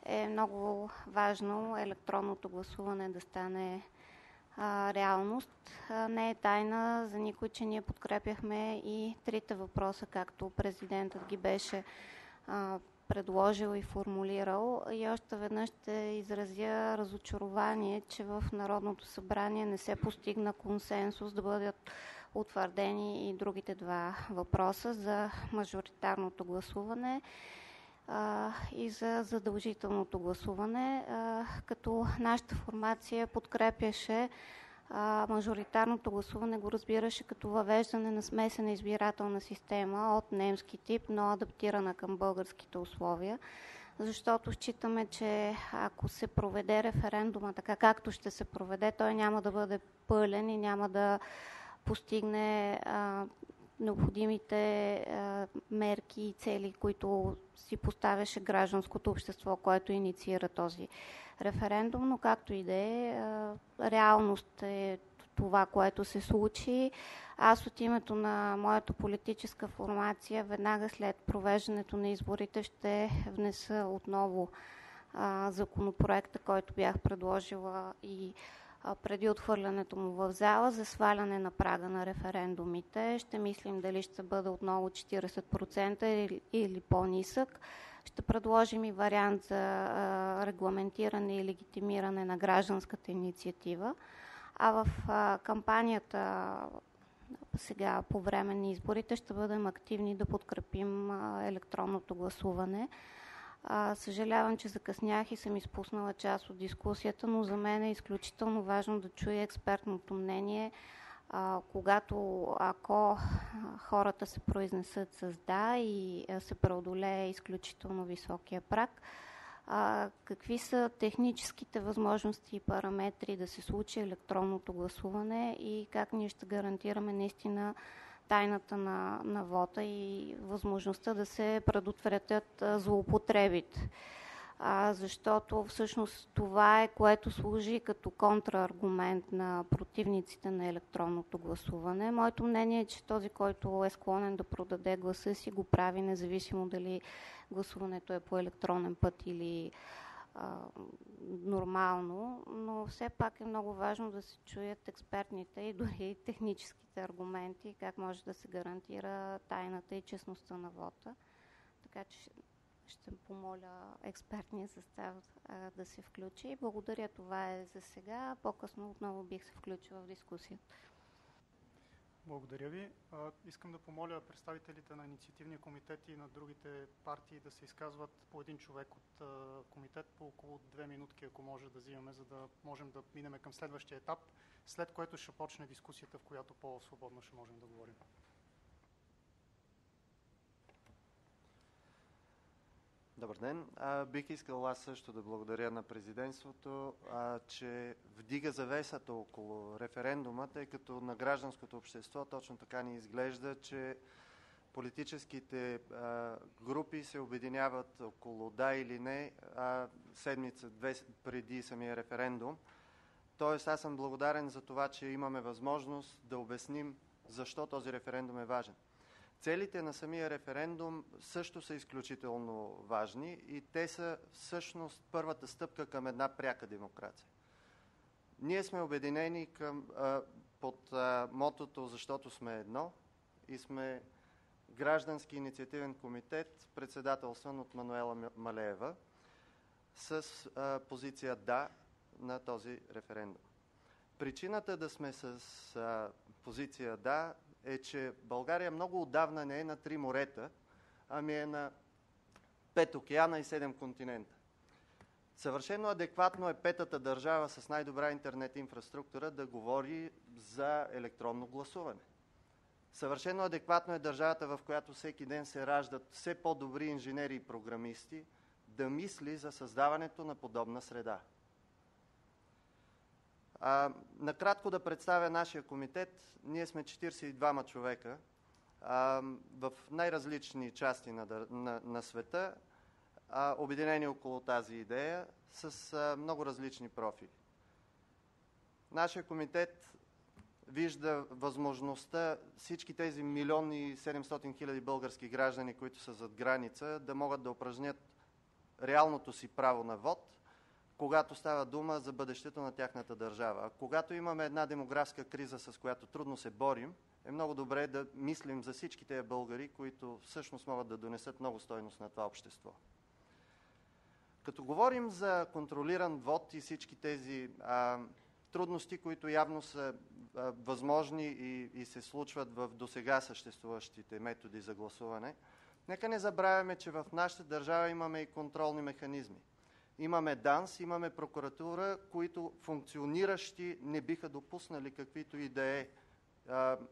е много важно електронното гласуване да стане реалност. Не е тайна за никой, че ние подкрепяхме и трите въпроса, както президентът ги беше предложил и формулирал. И още веднъж ще изразя разочарование, че в Народното събрание не се постигна консенсус да бъдат утвърдени и другите два въпроса за мажоритарното гласуване и за задължителното гласуване, като нашата формация подкрепяше мажоритарното гласуване, го разбираше като въвеждане на смесена избирателна система от немски тип, но адаптирана към българските условия, защото считаме, че ако се проведе референдума така както ще се проведе, той няма да бъде пълен и няма да постигне необходимите мерки и цели, които си поставяше гражданското общество, което инициира този референдум, но както и да е, реалност е това, което се случи. Аз от името на моята политическа формация веднага след провеждането на изборите ще внеса отново законопроекта, който бях предложила и преди отхвърлянето му в зала, за сваляне на прага на референдумите. Ще мислим дали ще бъде отново 40% или по-нисък. Ще предложим и вариант за регламентиране и легитимиране на гражданската инициатива. А в кампанията сега по време на изборите ще бъдем активни да подкрепим електронното гласуване. Съжалявам, че закъснях и съм изпуснала част от дискусията, но за мен е изключително важно да чуя експертното мнение, ако хората се произнесат с да и се преодолее изключително високия праг, какви са техническите възможности и параметри да се случи електронното гласуване и как ние ще гарантираме наистина тайната на вота и възможността да се предотвратят злоупотребите. Защото всъщност това е, което служи като контрааргумент на противниците на електронното гласуване. Моето мнение е, че този, който е склонен да продаде гласа си, го прави независимо дали гласуването е по електронен път или нормално, но все пак е много важно да се чуят експертните и дори техническите аргументи, как може да се гарантира тайната и честността на вота. Така че ще помоля експертния състав да се включи. Благодаря, това е за сега. По-късно отново бих се включила в дискусията. Благодаря ви. Искам да помоля представителите на инициативния комитет и на другите партии да се изказват по един човек от комитет по около 2 минутки, ако може да взимаме, за да можем да минем към следващия етап, след което ще почне дискусията, в която по-свободно ще можем да говорим. Добър ден. Бих искал аз също да благодаря на президентството, че вдига завесата около референдума, тъй като на гражданското общество точно така ни изглежда, че политическите групи се обединяват около да или не седмица-две преди самия референдум. Тоест аз съм благодарен за това, че имаме възможност да обясним защо този референдум е важен. Целите на самия референдум също са изключително важни и те са всъщност първата стъпка към една пряка демокрация. Ние сме обединени под мотото "Защото сме едно" и сме граждански инициативен комитет, председателстван от Мануела Малеева, с позиция "да" на този референдум. Причината да сме с позиция "да" е, че България много отдавна не е на 3 морета, ами е на 5 океана и 7 континента. Съвършено адекватно е петата държава с най-добра интернет инфраструктура да говори за електронно гласуване. Съвършено адекватно е държавата, в която всеки ден се раждат все по-добри инженери и програмисти, да мисли за създаването на подобна среда. Накратко да представя нашия комитет. Ние сме 42 човека в най-различни части на света, обединени около тази идея, с много различни профили. Нашия комитет вижда възможността всички тези 1 700 000 български граждани, които са зад граница, да могат да упражнят реалното си право на вод, когато става дума за бъдещето на тяхната държава. А когато имаме една демографска криза, с която трудно се борим, е много добре да мислим за всички тези българи, които всъщност могат да донесат много стойност на това общество. Като говорим за контролиран вод и всички тези трудности, които явно са възможни и се случват в досега съществуващите методи за гласуване, нека не забравяме, че в нашата държава имаме и контролни механизми. Имаме ДАНС, имаме прокуратура, които функциониращи не биха допуснали каквито и да е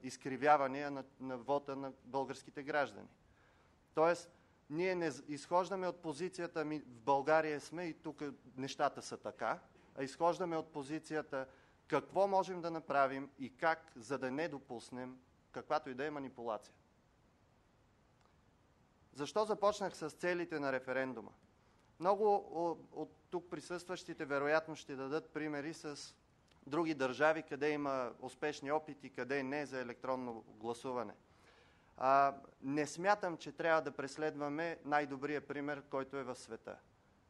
изкривявания на вота на българските граждани. Тоест, ние не изхождаме от позицията в България сме и тук нещата са така, а изхождаме от позицията какво можем да направим и как, за да не допуснем каквато и да е манипулация. Защо започнах с целите на референдума? Много от тук присъстващите вероятно ще дадат примери с други държави, къде има успешни опити, къде не за електронно гласуване. Не смятам, че трябва да преследваме най-добрия пример, който е в света.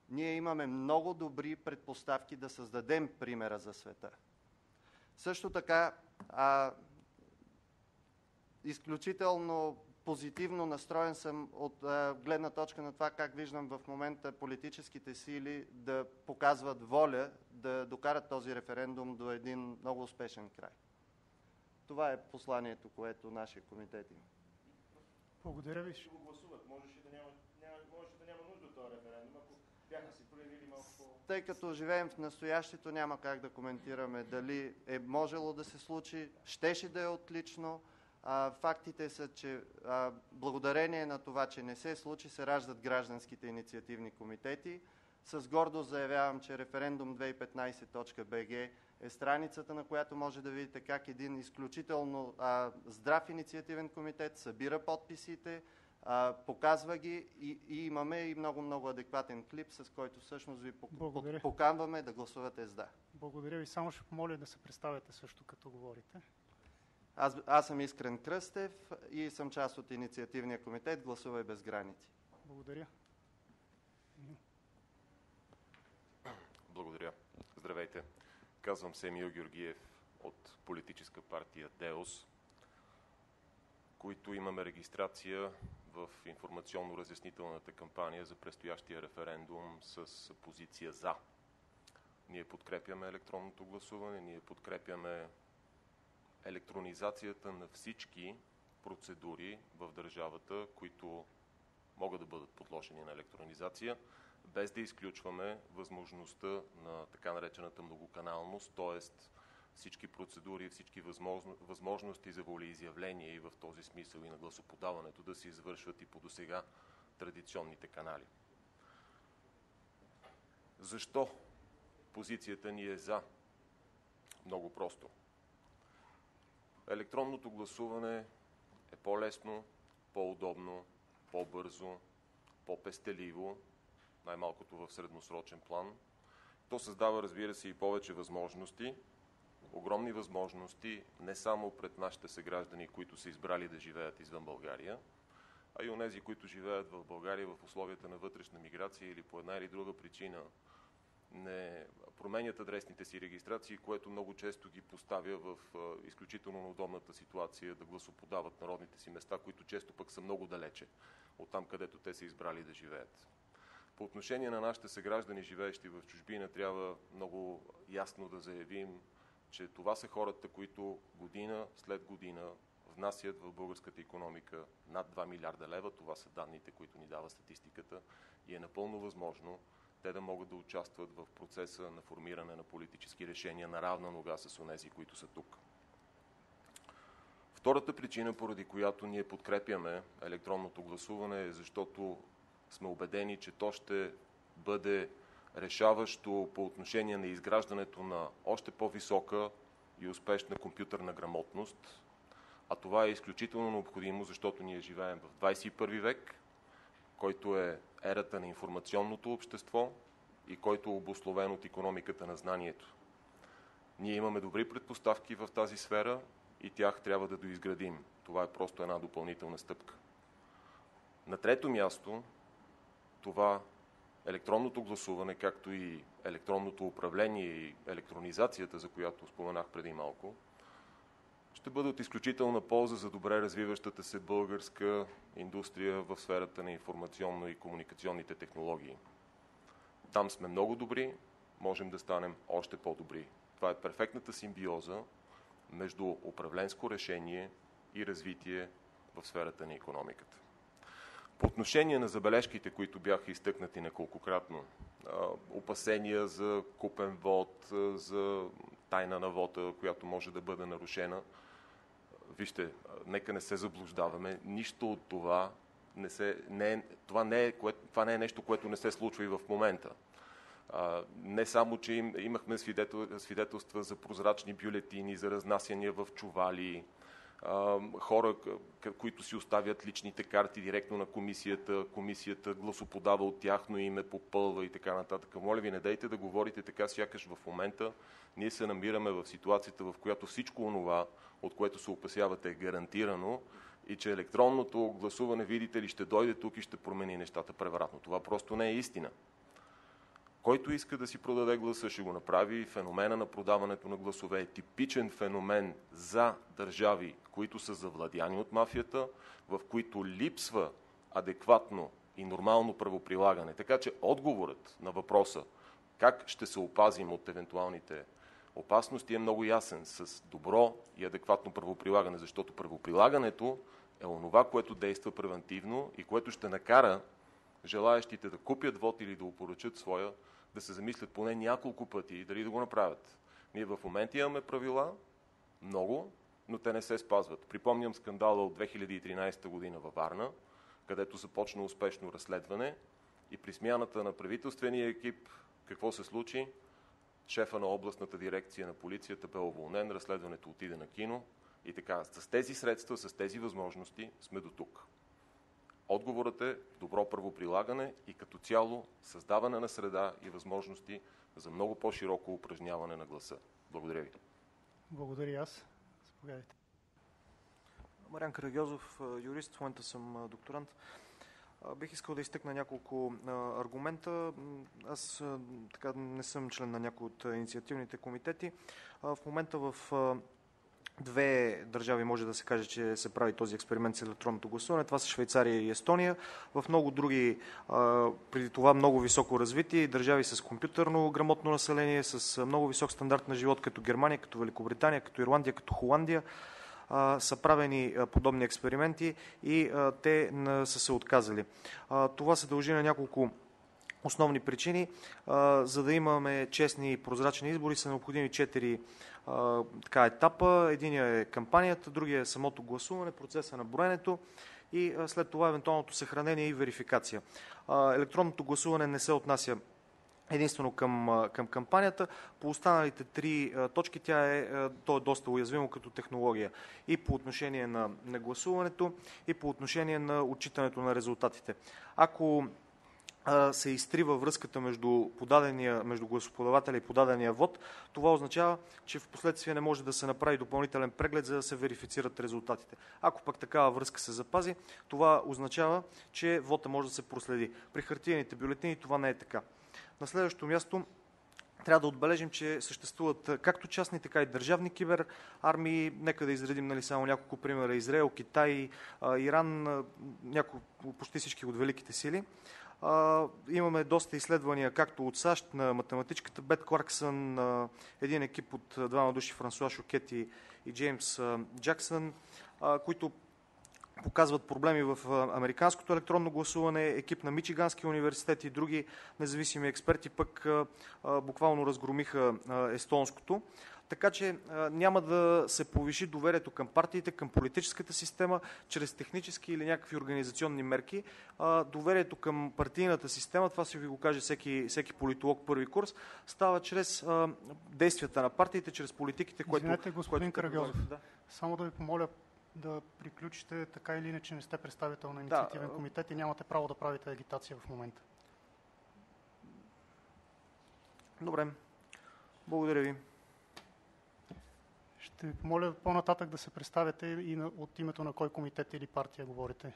Ние имаме много добри предпоставки да създадем примера за света. Също така, изключително позитивно настроен съм от гледна точка на това как виждам в момента политическите сили да показват воля да докарат този референдум до един много успешен край. Това е посланието, което нашия комитет има. Благодаря ви. Ще го гласуват. Можеше да няма нужда от този референдум, ако бяха си проявили малко по... Тъй като живеем в настоящето, няма как да коментираме дали е можело да се случи, щеше да е отлично. Фактите са, че благодарение на това, че не се случи, се раждат гражданските инициативни комитети. С гордост заявявам, че referendum2015.bg е страницата, на която може да видите как един изключително здрав инициативен комитет събира подписите, показва ги и имаме и много адекватен клип, с който всъщност ви поканваме да гласувате с да. Благодаря ви. Само ще помоля да се представяте също като говорите. Аз съм Искрен Кръстев и съм част от инициативния комитет Гласувай без граници. Благодаря. Благодаря. Здравейте. Казвам се Емил Георгиев от политическа партия ДЕОС, които имаме регистрация в информационно-разяснителната кампания за предстоящия референдум с позиция за. Ние подкрепяме електронното гласуване, ние подкрепяме електронизацията на всички процедури в държавата, които могат да бъдат подложени на електронизация, без да изключваме възможността на така наречената многоканалност, т.е. всички процедури, всички възможности за волеизявление и в този смисъл и на гласоподаването да се извършват и по досега традиционните канали. Защо позицията ни е за? Много просто. Електронното гласуване е по-лесно, по-удобно, по-бързо, по-пестеливо, най-малкото в средносрочен план. То създава, разбира се, и повече възможности, огромни възможности, не само пред нашите съграждани, които са избрали да живеят извън България, а и онези, които живеят в България в условията на вътрешна миграция или по една или друга причина не променят адресните си регистрации, което много често ги поставя в изключително неудобната ситуация да гласоподават народните си места, които често пък са много далече от там, където те са избрали да живеят. По отношение на нашите съграждани, живеещи в чужбина, трябва много ясно да заявим, че това са хората, които година след година внасят в българската икономика над 2 милиарда лева. Това са данните, които ни дава статистиката и е напълно възможно те да могат да участват в процеса на формиране на политически решения на равна нога с онези, които са тук. Втората причина, поради която ние подкрепяме електронното гласуване, е защото сме убедени, че то ще бъде решаващо по отношение на изграждането на още по-висока и успешна компютърна грамотност. А това е изключително необходимо, защото ние живеем в 21 век, който е ерата на информационното общество и който е обусловен от икономиката на знанието. Ние имаме добри предпоставки в тази сфера и тях трябва да доизградим. Това е просто една допълнителна стъпка. На трето място, това електронното гласуване, както и електронното управление и електронизацията, за която споменах преди малко, ще бъде от изключителна полза за добре развиващата се българска индустрия в сферата на информационно и комуникационните технологии. Там сме много добри, можем да станем още по-добри. Това е перфектната симбиоза между управленско решение и развитие в сферата на икономиката. По отношение на забележките, които бяха изтъкнати неколкократно, опасения за купен вод, за тайна на вота, която може да бъде нарушена, вижте, нека не се заблуждаваме, нищо от това това не е нещо, което не се случва и в момента. Не само, че имахме свидетелства за прозрачни бюлетини, за разнасяния в чували, хора, които си оставят личните карти директно на комисията гласоподава от тяхно име, попълва и така нататък. Моля ви, не дайте да говорите така, сякаш в момента ние се намираме в ситуацията, в която всичко онова, от което се опасявате, е гарантирано и че електронното гласуване, видите ли, ще дойде тук и ще промени нещата превратно. Това просто не е истина. Който иска да си продаде гласа, ще го направи. Феномена на продаването на гласове е типичен феномен за държави, които са завладяни от мафията, в които липсва адекватно и нормално правоприлагане. Така че отговорът на въпроса как ще се опазим от евентуалните опасности е много ясен, с добро и адекватно правоприлагане, защото правоприлагането е онова, което действа превентивно и което ще накара желаящите да купят вод или да опоръчат своя, да се замислят поне няколко пъти дали да го направят. Ние в момента имаме правила, много, но те не се спазват. Припомням скандала от 2013 година във Варна, където започна успешно разследване и при смяната на правителствения екип какво се случи? Шефа на областната дирекция на полицията бе уволнен, разследването отиде на кино и така. С тези средства, с тези възможности сме до тук. Отговорът е добро правоприлагане и като цяло създаване на среда и възможности за много по-широко упражняване на гласа. Благодаря ви. Благодаря аз. Заповядайте. Мариан Карагьозов, юрист, в момента съм докторант. Бих искал да изтъкна няколко аргумента. Аз така не съм член на някои от инициативните комитети. В момента в две държави може да се каже, че се прави този експеримент с електронното гласуване. Това са Швейцария и Естония. В много други, преди това много високо развитие, държави с компютърно грамотно население, с много висок стандарт на живот, като Германия, като Великобритания, като Ирландия, като Холандия, са правени подобни експерименти и те са се отказали. Това се дължи на няколко основни причини. За да имаме честни и прозрачни избори са необходими 4 етапа. Единият е кампанията, другия е самото гласуване, процеса на броенето и след това евентуалното съхранение и верификация. Електронното гласуване не се отнася единствено към кампанията. По останалите 3 точки то е доста уязвимо като технология. И по отношение на гласуването, и по отношение на отчитането на резултатите. Ако се изтрива връзката между гласоподавателя и подадения вод, това означава, че в последствие не може да се направи допълнителен преглед, за да се верифицират резултатите. Ако пък такава връзка се запази, това означава, че вода може да се проследи. При хартиените бюлетини това не е така. На следващото място трябва да отбележим, че съществуват както частни, така и държавни киберармии. Нека да изредим само няколко примера. Израел, Китай, Иран, почти всички от великите сили. Имаме доста изследвания, както от САЩ, на математичката Бет Кларксън, един екип от 2 души, Франсуа Шокет и Джеймс Джаксън, които показват проблеми в американското електронно гласуване. Екип на Мичиганския университет и други независими експерти пък буквално разгромиха естонското. така че няма да се повиши доверието към партиите, към политическата система, чрез технически или някакви организационни мерки. Доверието към партийната система, това си ви го каже всеки политолог първи курс, става чрез действията на партиите, чрез политиките, които... Извинете, господин Карагьозов, само да ви помоля да приключите, така или иначе не сте представител на инициативен комитет и нямате право да правите агитация в момента. Добре. Благодаря ви. Ще ви помоля по-нататък да се представяте и от името на кой комитет или партия говорите.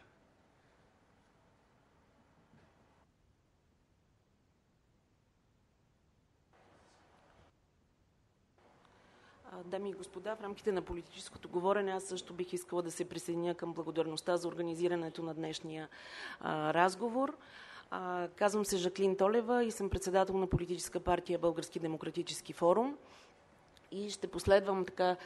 Дами и господа, в рамките на политическото говорене аз също бих искала да се присъединя към благодарността за организирането на днешния разговор. Казвам се Жаклин Толева и съм председател на политическа партия Български демократически форум. И ще последвам така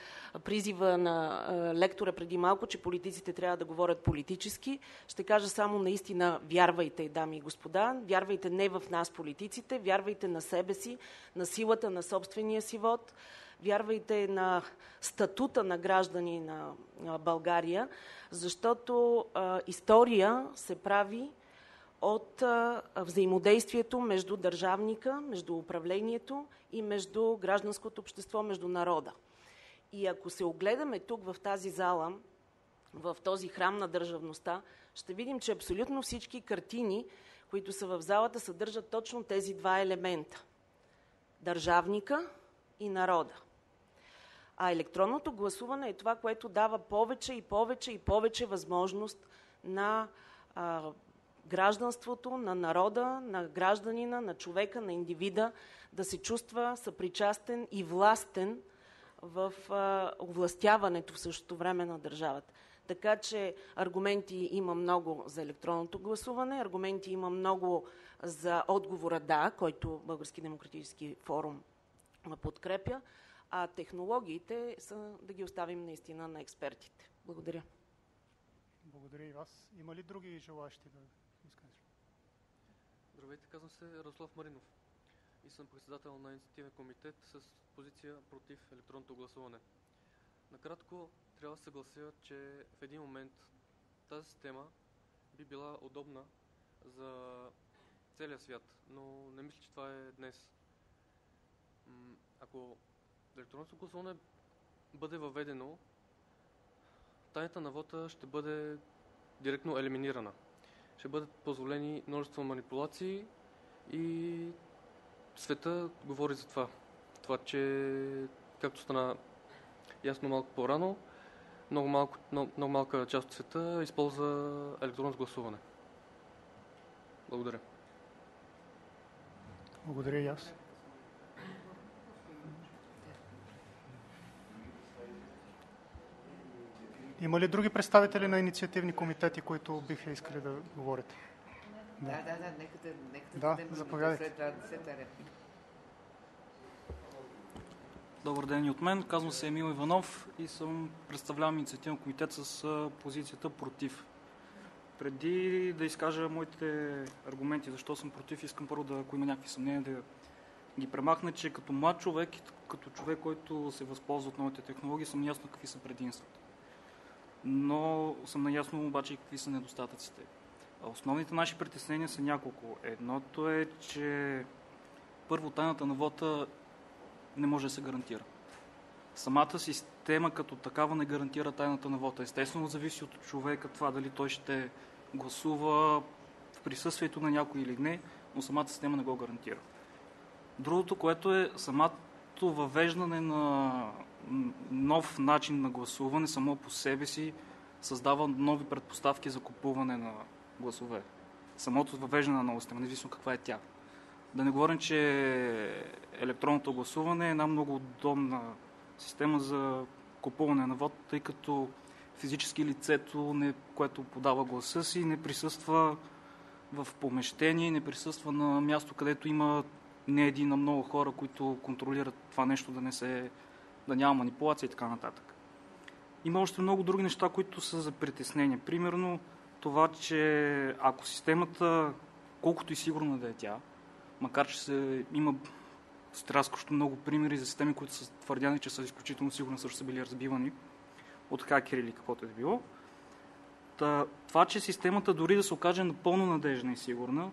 призива на лектора преди малко, че политиците трябва да говорят политически. Ще кажа само наистина вярвайте, дами и господа. Вярвайте не в нас политиците, вярвайте на себе си, на силата на собствения си вод. Вярвайте на статута на граждани на България, защото история се прави от взаимодействието между държавника, между управлението и между гражданското общество, между народа. И ако се огледаме тук в тази зала, в този храм на държавността, ще видим, че абсолютно всички картини, които са в залата, съдържат точно тези два елемента – държавника и народа. А електронното гласуване е това, което дава повече и повече и повече възможност на гражданството, на народа, на гражданина, на човека, на индивида да се чувства съпричастен и властен в овластяването в същото време на държавата. Така че аргументи има много за електронното гласуване, аргументи има много за отговора да, който Български демократически форум подкрепя, а технологиите са да ги оставим наистина на експертите. Благодаря. Благодаря и вас. Има ли други желащи да изкажат? Здравейте, казвам се Ярослав Маринов и съм председател на инициативен комитет с позиция против електронното гласуване. Накратко трябва да съглася, че в един момент тази система би била удобна за целия свят, но не мисля, че това е днес. Ако електронното гласуване бъде въведено, тайната на вота ще бъде директно елиминирана. Ще бъдат позволени множество манипулации и света говори за това. Това, че, както стана ясно малко по-рано, много малка част от света използва електронно гласуване. Благодаря. Благодаря и аз. Има ли други представители на инициативни комитети, които биха искали да говорят? Да, заповядайте. Добър ден и от мен. Казвам се Емил Иванов и представлявам инициативен комитет с позицията против. Преди да изкажа моите аргументи, защо съм против, искам първо ако има някакви съмнения, да ги премахна, че като млад човек и като човек, който се възползва от новите технологии, съм наясно какви са предимствата. Но съм наясно обаче и какви са недостатъците. Основните наши притеснения са няколко. Едното е, че първо тайната на вота не може да се гарантира. Самата система като такава не гарантира тайната на вота. Естествено зависи от човека това дали той ще гласува в присъствието на някой или не, но самата система не го гарантира. Другото, което е самото въвеждане на нов начин на гласуване само по себе си създава нови предпоставки за купуване на гласове. Самото въвеждане на нова система, независимо каква е тя. Да не говорим, че електронното гласуване е една много удобна система за купуване на вод, тъй като физически лицето, което подава гласа си, не присъства в помещение, не присъства на място, където има не един, а много хора, които контролират това нещо да няма манипулация и така нататък. Има още много други неща, които са за притеснение. Примерно това, че ако системата, колкото и сигурна да е тя, макар че има стряскащо много примери за системи, които са твърдяни, че са изключително сигурни, също са били разбивани от хакери или каквото е било. Това, че системата дори да се окаже напълно надежна и сигурна,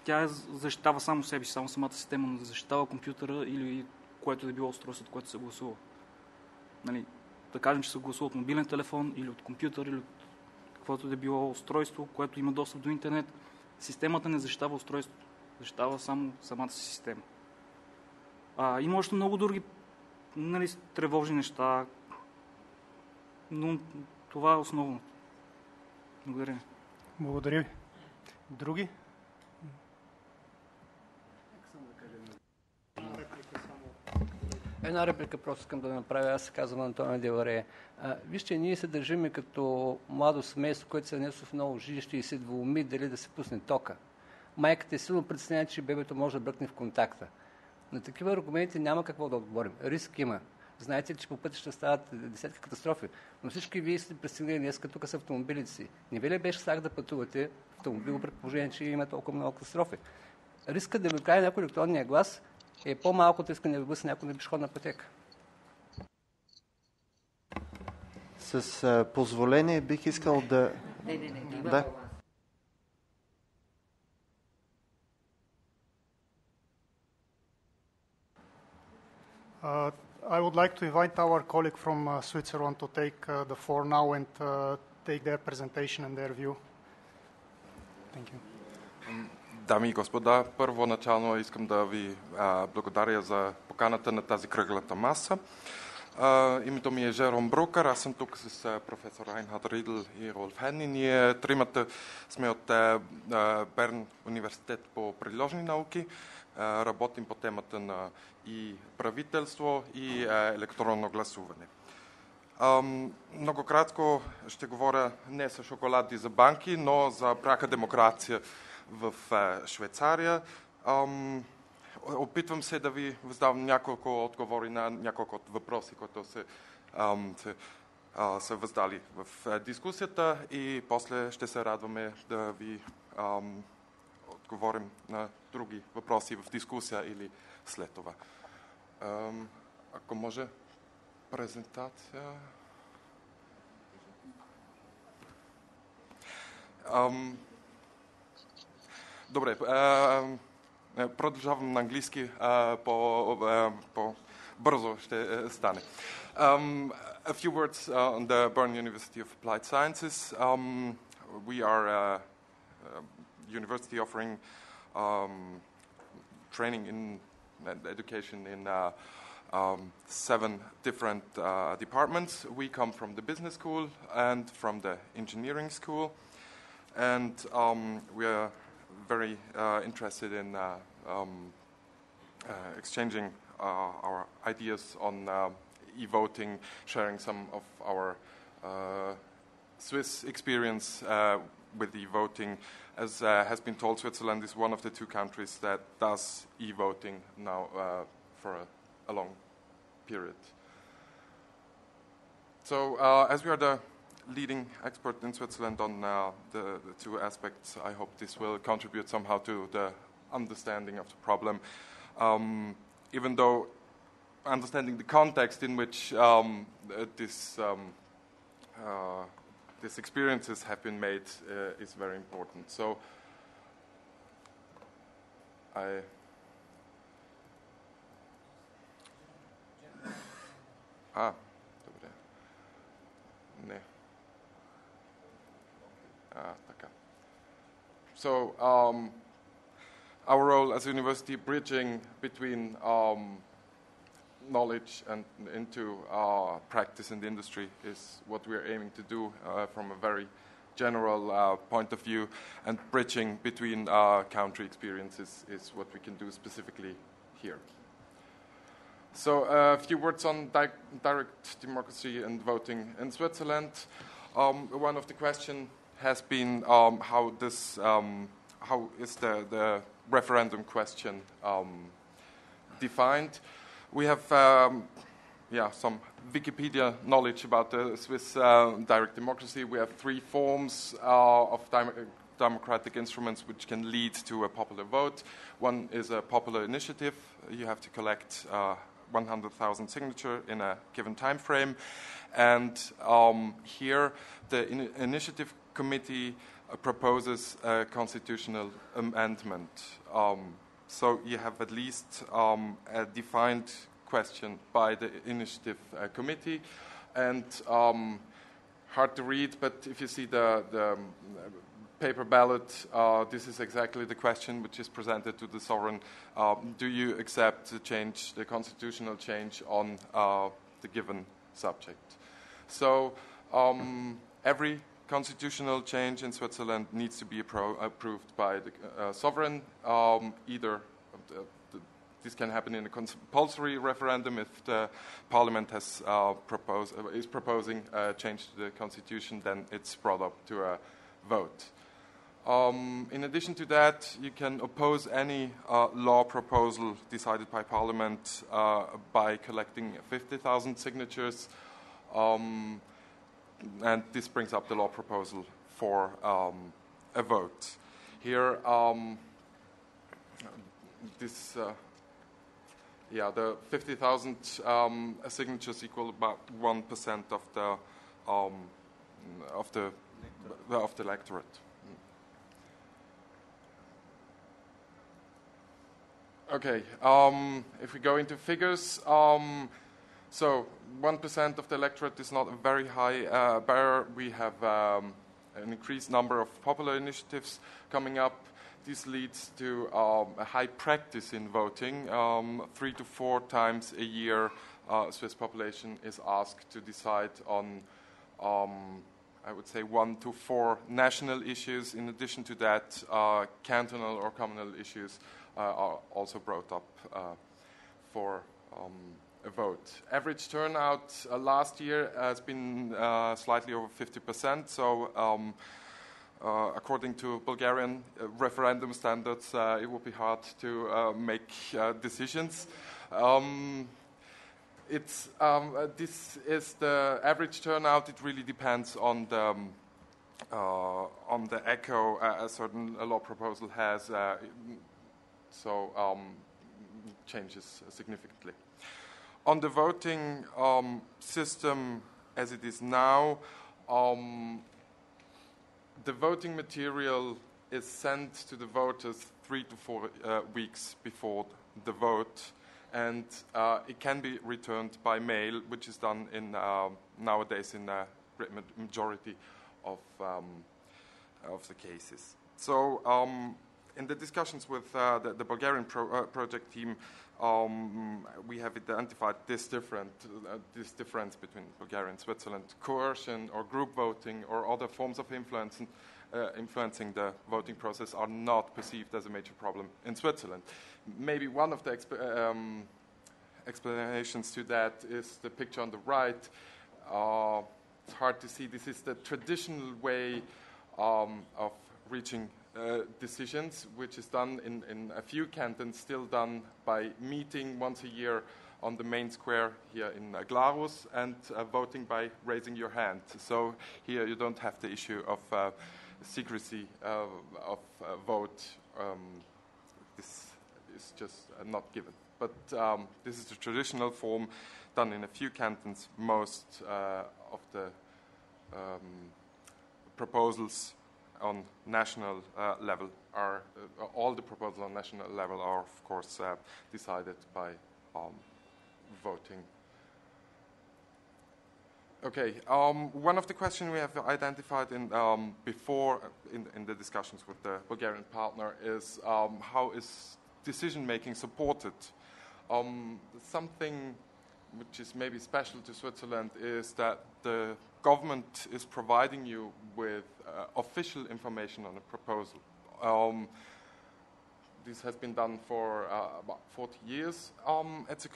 тя защитава само себе си, само самата система, но защитава компютъра или което да било устройство, от което се гласува. Нали, да кажем, че се гласува от мобилен телефон или от компютър или от каквото да било устройство, което има достъп до интернет. Системата не защитава устройството, защитава само самата си система. Има още много други тревожни неща, но това е основно. Благодаря. Благодаря ви. Други? Една реплика просто искам да направя. Аз се казвам Антонио Деларе. Вижте, ние се държиме като младо семейство, което се несо в ново жилище и се двуми дали да се пусне тока. Майката е силно притеснява, че бебето може да бръкне в контакта. На такива аргументи няма какво да отговорим. Риск има. Знаете, че по пътя ще стават десетки катастрофи. Но всички вие сте пристигнали днес тук с автомобилите си. Не ви ли беше страх да пътувате в автомобил, при положение, че има толкова много катастрофи? Рискът да ви прави някой електронния глас е по-малко, да иска да ви блъсне някой на пешеходна пътека. С позволение бих искал да... Да. I would like to invite our colleague from Switzerland to take the floor now and take their presentation and their view. Thank you. Дами и господа, първоначално искам да ви благодаря за поканата на тази кръглата маса. Името ми е Жером Брукър, аз съм тук с професор Райнхард Ридл и Ролф Хенни. Ние тримата сме от Берн университет по приложни науки. Работим по темата на и правителство и електронно гласуване. Много кратко ще говоря не за шоколади за банки, но за пряка демокрация в Швейцария. Опитвам се да ви задам няколко отговори на няколко от въпроси, които са въздали в дискусията и после ще се радваме да ви отговорим на други въпроси в дискусия или след това. Ако може презентация. Добре, продължавам на английски, по-бързо ще стане. A few words on the Bern University of Applied Sciences. We are a university offering training in education in 7 different departments. We come from the business school and from the engineering school, and we are very interested in exchanging our ideas on e-voting, sharing some of our Swiss experience with e-voting. As has been told, Switzerland is one of the 2 countries that does e-voting now for a long period. So as we are the leading expert in Switzerland on the 2 aspects, I hope this will contribute somehow to the understanding of the problem, even though understanding the context in which these experiences have been made is very important. So добре. Не. Така. So, our role as a university bridging between knowledge and into practice in the industry is what we are aiming to do from a very general point of view, and bridging between country experiences is what we can do specifically here. So a few words on direct democracy and voting in Switzerland. One of the questions has been how is the referendum question defined. We have some Wikipedia knowledge about the Swiss direct democracy. We have 3 forms of democratic instruments which can lead to a popular vote. One is a popular initiative. You have to collect 100,000 signatures in a given time frame. And here the initiative committee proposes a constitutional amendment. So you have at least a defined question by the initiative committee. And hard to read, but if you see the paper ballot, this is exactly the question which is presented to the sovereign. Do you accept the constitutional change on the given subject? So every constitutional change in Switzerland needs to be approved by the sovereign. This can happen in a compulsory referendum if the parliament has is proposing a change to the constitution, then it's brought up to a vote. In addition to that, you can oppose any law proposal decided by parliament by collecting 50,000 signatures, and this brings up the law proposal for a vote. Here, the 50,000 signatures equal about 1% of the electorate. Okay, if we go into figures, so 1% of the electorate is not a very high barrier. We have an increased number of popular initiatives coming up. This leads to a high practice in voting. 3 to 4 times a year, Swiss population is asked to decide on, I would say, 1 to 4 national issues. In addition to that, cantonal or communal issues are also brought up for a vote. Average turnout last year has been slightly over 50%. So. According to Bulgarian referendum standards, it would be hard to make decisions. This is the average turnout. It really depends on the echo a certain law proposal has, changes significantly. On the voting system as it is now. The voting material is sent to the voters 3 to 4 weeks before the vote, and it can be returned by mail, which is done nowadays in a great majority of the cases. So in the discussions with the Bulgarian project team, we have identified this difference between Bulgaria and Switzerland. Coercion or group voting or other forms of influencing the voting process are not perceived as a major problem in Switzerland. Maybe one of the explanations to that is the picture on the right. It's hard to see. This is the traditional way of reaching decisions, which is done in a few cantons, still done by meeting once a year on the main square here in Glarus and voting by raising your hand. So here you don't have the issue of secrecy of vote. This is just not given. But this is the traditional form done in a few cantons. Most of the proposals on national level are, all the proposals on national level are, of course, decided by voting. Okay, one of the questions we have identified before in the discussions with the Bulgarian partner is how is decision-making supported? Something which is maybe special to Switzerland is that the government is providing you with official information on a proposal. This has been done for about 40 years. It's a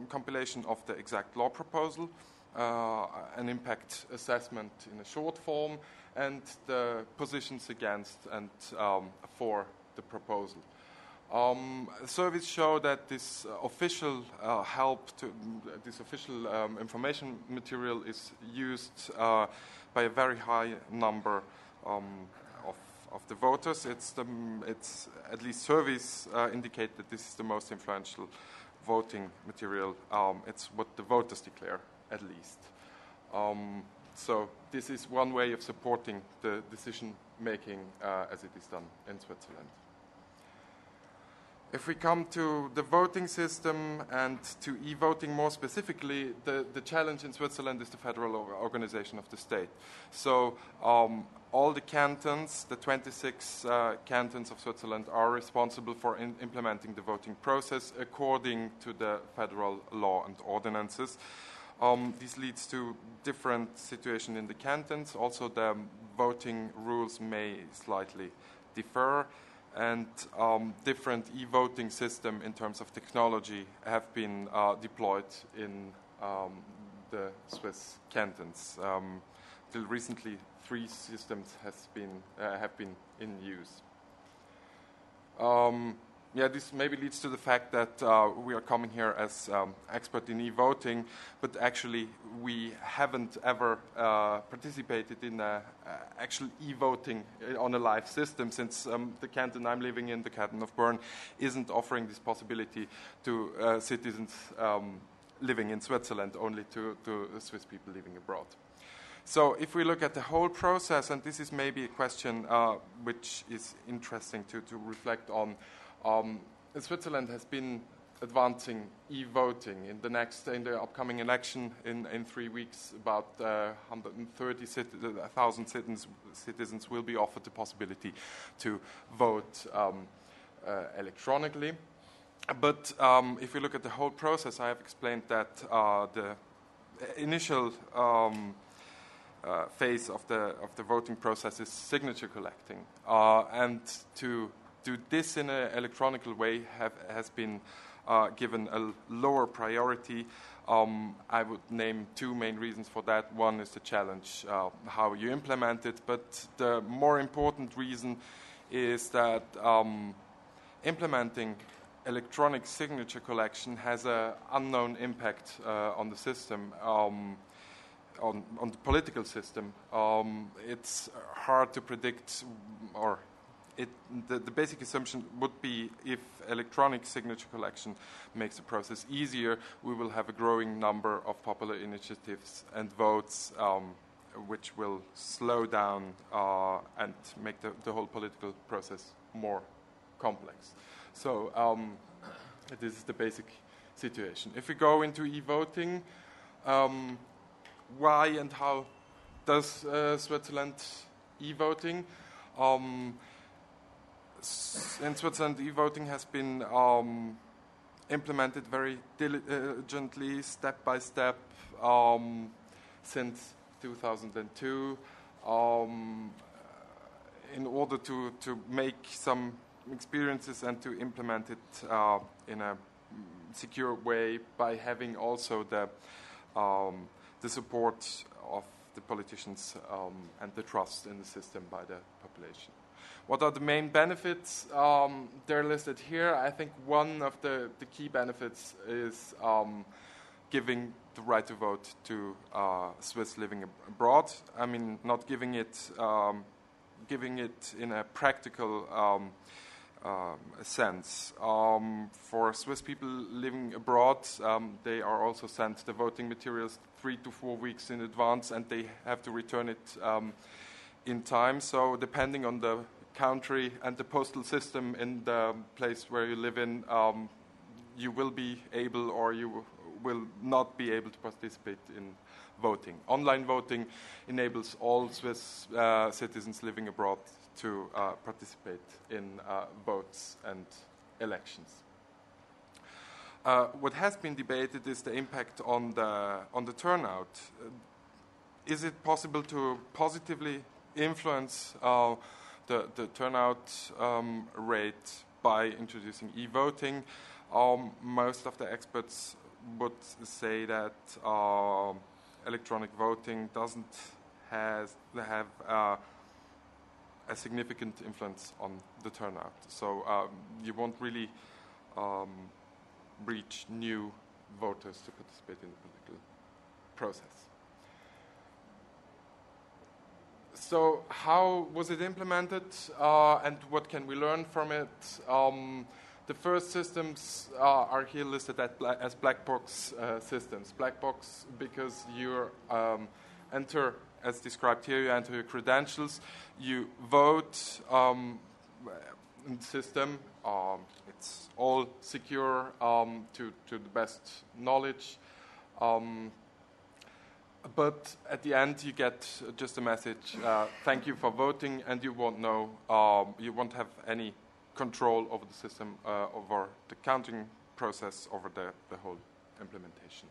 compilation of the exact law proposal, an impact assessment in a short form, and the positions against and for the proposal. Surveys show that this official this official information material is used by a very high number of the voters. It's at least surveys indicate that this is the most influential voting material. It's what the voters declare, at least. So this is one way of supporting the decision making as it is done in Switzerland. If we come to the voting system and to e-voting more specifically, the challenge in Switzerland is the federal organization of the state. So all the cantons, the 26 cantons of Switzerland, are responsible for implementing the voting process according to the federal law and ordinances. This leads to different situations in the cantons. Also, the voting rules may slightly differ, and different e-voting system in terms of technology have been deployed in the Swiss cantons. Till recently, 3 systems have been in use. This maybe leads to the fact that we are coming here as expert in e-voting, but actually we haven't ever participated in actual e-voting on a live system, since the canton I'm living in, the canton of Bern, isn't offering this possibility to citizens living in Switzerland, only to Swiss people living abroad. So if we look at the whole process, and this is maybe a question which is interesting to reflect on, Switzerland has been advancing e-voting. In the upcoming election in 3 weeks, about 130,000 citizens will be offered the possibility to vote electronically. But if we look at the whole process, I have explained that the initial phase of the voting process is signature collecting, and to do this in an electronic way has been given a lower priority. I would name 2 main reasons for that. One is the challenge, how you implement it, but the more important reason is that implementing electronic signature collection has an unknown impact on the system, on the political system. It's hard to predict, or the basic assumption would be if electronic signature collection makes the process easier, we will have a growing number of popular initiatives and votes, which will slow down and make the whole political process more complex. So this is the basic situation. If we go into e-voting, why and how does Switzerland e-voting? In Switzerland, e-voting has been implemented very diligently, step by step, since 2002, in order to make some experiences and to implement it in a secure way, by having also the support of the politicians and the trust in the system by the population. What are the main benefits? They're listed here. I think one of the key benefits is giving the right to vote to Swiss living abroad. I mean, not giving it in a practical sense. For Swiss people living abroad, they are also sent the voting materials 3 to 4 weeks in advance, and they have to return it in time. So depending on the country and the postal system in the place where you live in, you will be able or you will not be able to participate in voting. Online voting enables all Swiss citizens living abroad to participate in votes and elections. What has been debated is the impact on the turnout. Is it possible to positively influence the turnout rate by introducing e-voting? Most of the experts would say that electronic voting doesn't have a significant influence on the turnout. So you won't really reach new voters to participate in the political process. So how was it implemented and what can we learn from it? The first systems are here listed as black box systems. Black box because you enter, as described here, you enter your credentials, you vote in the system. It's all secure to the best knowledge. But at the end, you get just a message, thank you for voting, and you won't know, you won't have any control over the system, over the counting process, over the whole implementation.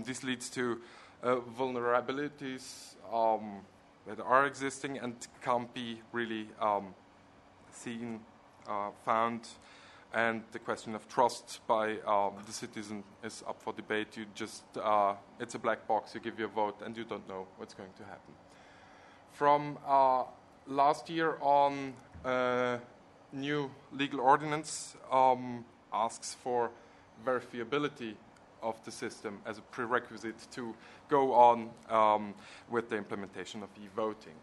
This leads to vulnerabilities that are existing and can't be really seen, found. And the question of trust by the citizen is up for debate. You just, it's a black box, you give your vote and you don't know what's going to happen. From last year on, new legal ordinance asks for verifiability of the system as a prerequisite to go on with the implementation of e-voting.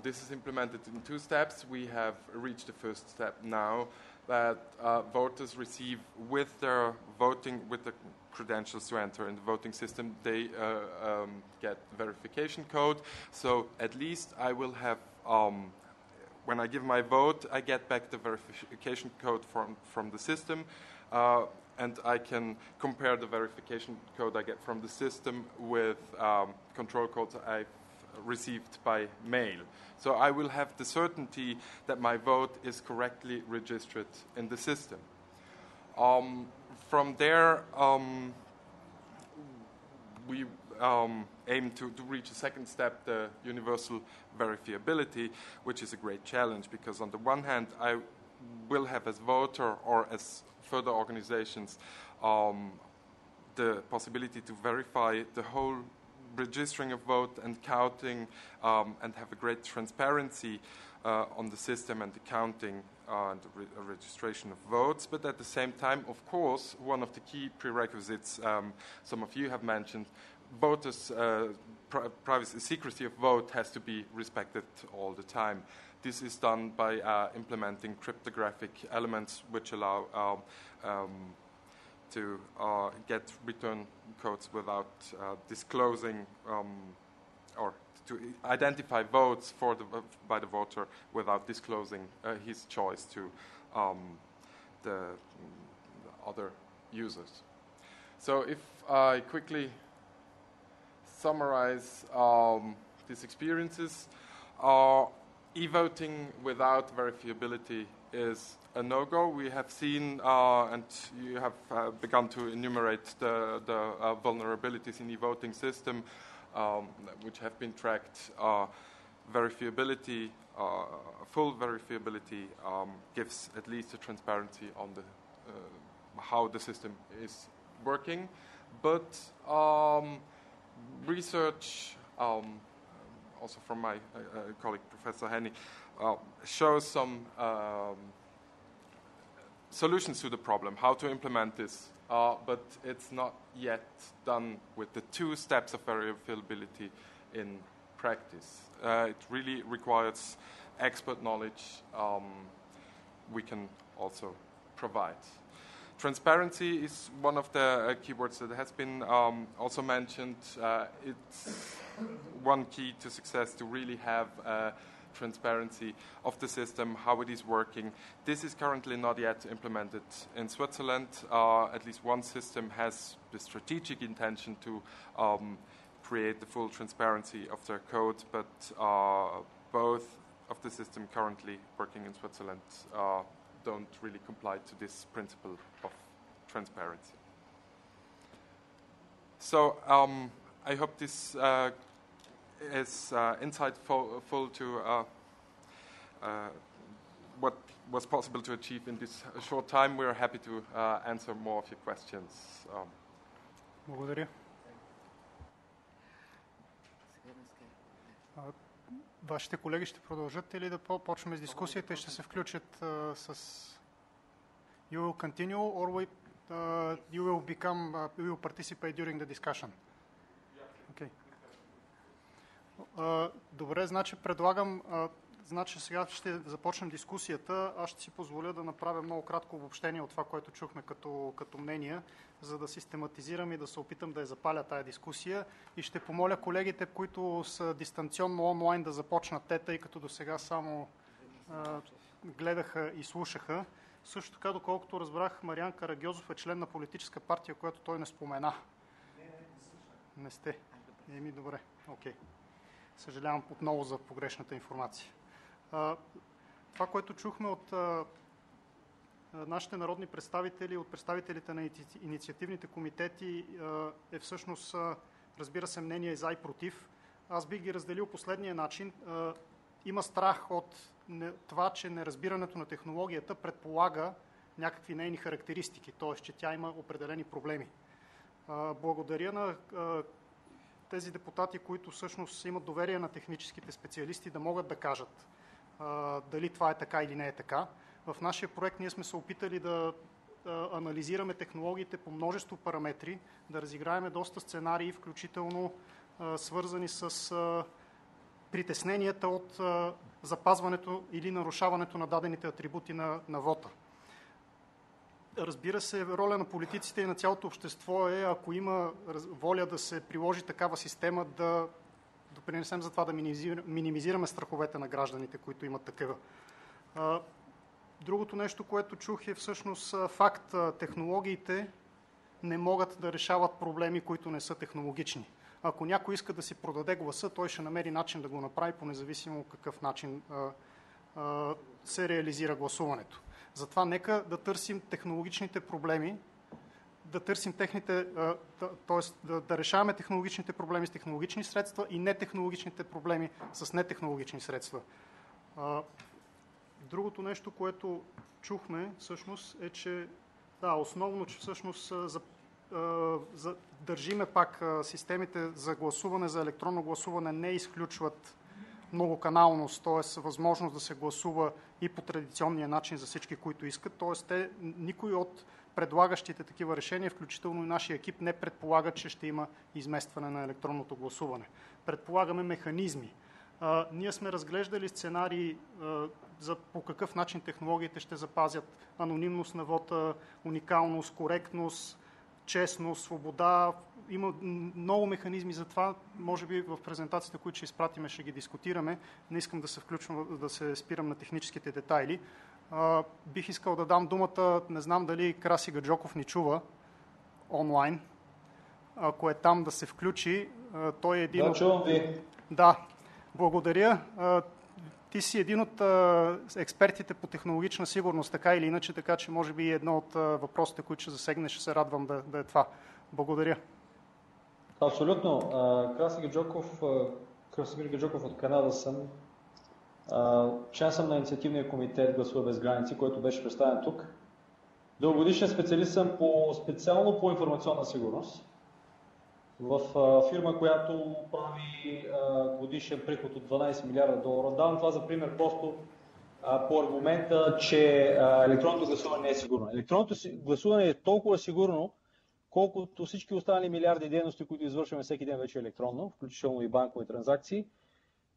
This is implemented in 2 steps. We have reached the first step now, that voters receive with their voting, with the credentials to enter in the voting system, they get verification code. So at least I will have, when I give my vote, I get back the verification code from the system, and I can compare the verification code I get from the system with control codes I've received by mail. So I will have the certainty that my vote is correctly registered in the system. From there, we aim to reach a second step, the universal verifiability, which is a great challenge because on the one hand, I will have as voter or as further organizations the possibility to verify the whole registering of vote and counting and have a great transparency on the system and the counting and the registration of votes. But at the same time, of course, one of the key prerequisites some of you have mentioned, voters' privacy, secrecy of vote has to be respected all the time. This is done by implementing cryptographic elements which allow to get return codes without disclosing or to identify votes by the voter without disclosing his choice to the other users. So if I quickly summarize these experiences, e-voting without verifiability is a no-go. We have seen, and you have begun to enumerate the vulnerabilities in the voting system, which have been tracked. Verifiability, full verifiability, gives at least a transparency on the how the system is working. But research, also from my colleague Professor Henny, shows some solutions to the problem, how to implement this, but it's not yet done with the 2 steps of verifiability in practice. It really requires expert knowledge we can also provide. Transparency is one of the keywords that has been also mentioned. It's one key to success to really have transparency of the system, how it is working. This is currently not yet implemented in Switzerland. At least one system has the strategic intention to create the full transparency of their code, but both of the systems currently working in Switzerland don't really comply to this principle of transparency. So I hope this is insightful to what was possible to achieve in this short time. We're happy to answer more of your questions. Благодаря. Вашите колеги ще продължат или да почваме с дискусията и ще се включат с... You will continue or you will participate during the discussion? Okay. Добре, значи предлагам, значи сега ще започнем дискусията. Аз ще си позволя да направя много кратко обобщение от това, което чухме като мнение, за да систематизирам и да се опитам да я запаля тая дискусия. И ще помоля колегите, които са дистанционно онлайн, да започнат те, тъй като до сега само гледаха и слушаха. Също така, доколкото разбрах, Мариан Карагьозов е член на политическа партия, която той не спомена. Не сте. Еми, добре. Окей. Съжалявам отново за погрешната информация. Това, което чухме от нашите народни представители, от представителите на инициативните комитети, е всъщност, разбира се, мнение за и против. Аз бих ги разделил последния начин. Има страх от това, че неразбирането на технологията предполага някакви нейни характеристики, т.е. че тя има определени проблеми. Благодаря на тези депутати, които всъщност имат доверие на техническите специалисти, да могат да кажат дали това е така или не е така. В нашия проект ние сме се опитали да анализираме технологиите по множество параметри, да разиграеме доста сценарии, включително свързани с притесненията от запазването или нарушаването на дадените атрибути на вота. Разбира се, роля на политиците и на цялото общество е, ако има воля да се приложи такава система, да допринесем за това да минимизираме страховете на гражданите, които имат такива. Другото нещо, което чух, е всъщност факт. Технологиите не могат да решават проблеми, които не са технологични. Ако някой иска да си продаде гласа, той ще намери начин да го направи, по независимо какъв начин се реализира гласуването. Затова нека да търсим технологичните проблеми, да търсим техните, т.е. да решаваме технологичните проблеми с технологични средства и нетехнологичните проблеми с нетехнологични средства. Другото нещо, което чухме всъщност е, че основно, че всъщност държиме пак системите за гласуване, за електронно гласуване не изключват многоканалност, т.е. възможност да се гласува и по традиционния начин за всички, които искат. Т.е. никой от предлагащите такива решения, включително и нашия екип, не предполага, че ще има изместване на електронното гласуване. Предполагаме механизми. Ние сме разглеждали сценарии за по какъв начин технологиите ще запазят анонимност на вота, уникалност, коректност, честност, свобода. Има много механизми за това. Може би в презентацията, които ще изпратиме, ще ги дискутираме. Не искам да се включвам, да се спирам на техническите детайли. Бих искал да дам думата, не знам дали Краси Гаджоков ни чува онлайн. Ако е там, да се включи. Той е един чувам ви. Да, благодаря. Ти си един от експертите по технологична сигурност, така или иначе, така че може би едно от въпросите, които ще засегнеш, ще се радвам да е това. Благодаря. Абсолютно. Красимир Гаджоков от Канада съм. Член съм на инициативния комитет Гласува без граници, който беше представен тук. Дългогодишен специалист съм специално по информационна сигурност в фирма, която прави годишен приход от 12 милиарда долара. Давам това за пример просто по аргумента, че електронното гласуване не е сигурно. Електронното гласуване е толкова сигурно, колкото всички останали милиарди дейности, които извършваме всеки ден вече електронно, включително и банкови транзакции,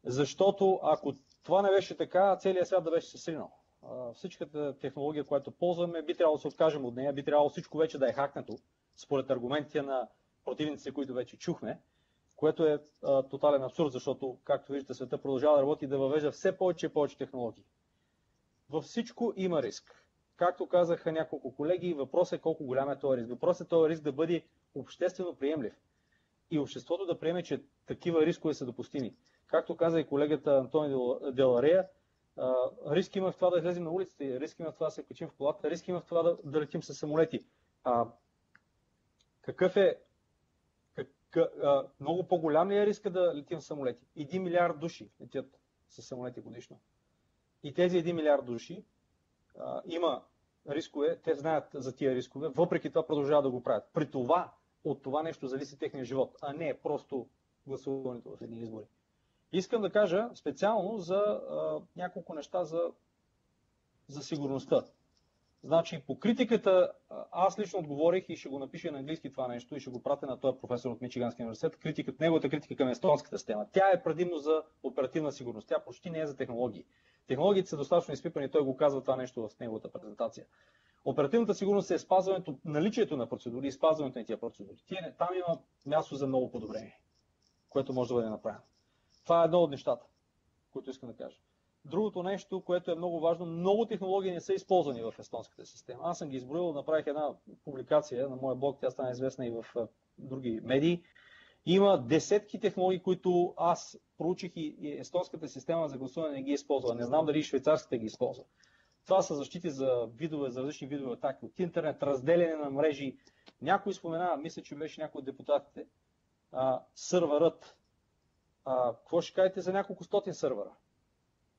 защото ако това не беше така, целият свят да беше се сринал. Всичката технология, която ползваме, би трябвало да се откажем от нея, би трябвало всичко вече да е хакнато, според аргументите на противниците, които вече чухме, което е тотален абсурд, защото, както виждате, света продължава да работи и да въвежда все повече и повече технологии. Във всичко има риск. Както казаха няколко колеги, въпросът е колко голям е този риск. Въпросът е този риск да бъде обществено приемлив и обществото да приеме, че такива рискове са допустими. Както каза и колегата Антони Деларея, риск има в това да излезем на улиците, риск има в това да се качим в колата, риск има в това да летим с самолети. Много по-голям ли е риска да летим в самолети? 1 милиард души летят с самолети годишно. И тези 1 милиард души има рискове, те знаят за тия рискове, въпреки това продължават да го правят. При това, от това нещо зависи техния живот, а не просто гласуването в едни избори. Искам да кажа специално за няколко неща за сигурността. Значи по критиката, аз лично отговорих и ще го напиша на английски това нещо и ще го пратя на този професор от Мичиганския университет. Неговата критика към естонската система. Тя е предимно за оперативна сигурност. Тя почти не е за технологии. Технологиите са достатъчно изпипани, той го казва това нещо в неговата презентация. Оперативната сигурност е спазването, наличието на процедури и спазването на тия процедури. Там има място за много подобрение, което може да бъде направено. Това е едно от нещата, които искам да кажа. Другото нещо, което е много важно, много технологии не са използвани в естонската система. Аз съм ги изброил, направих една публикация на моя блог, тя стана известна и в други медии. Има десетки технологии, които аз проучих и естонската система за гласуване не ги използва. Не знам дали швейцарската ги използва. Това са защити за различни видове атаки от интернет, разделяне на мрежи. Някой спомена, мисля, че беше някой от депутатите, сървърът. Какво ще кажете за няколко стотин сървъра?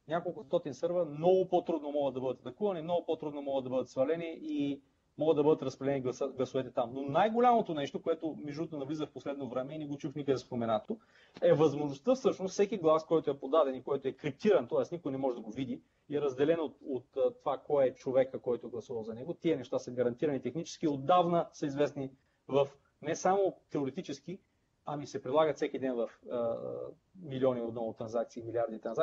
Няколко стотин сървъра много по-трудно могат да бъдат атакувани, много по-трудно могат да бъдат свалени и могат да бъдат разпределени гласовете там. Но най-голямото нещо, което между другото навлиза в последно време и не го чух никъде споменато, е възможността всъщност всеки глас, който е подаден и който е криптиран, т.е. никой не може да го види и е разделен от това кой е човека, който гласува за него. Тия неща са гарантирани технически, отдавна са известни не само теоретически, ами се прилагат всеки ден в милиони отново транзакции, милиарди транзакции.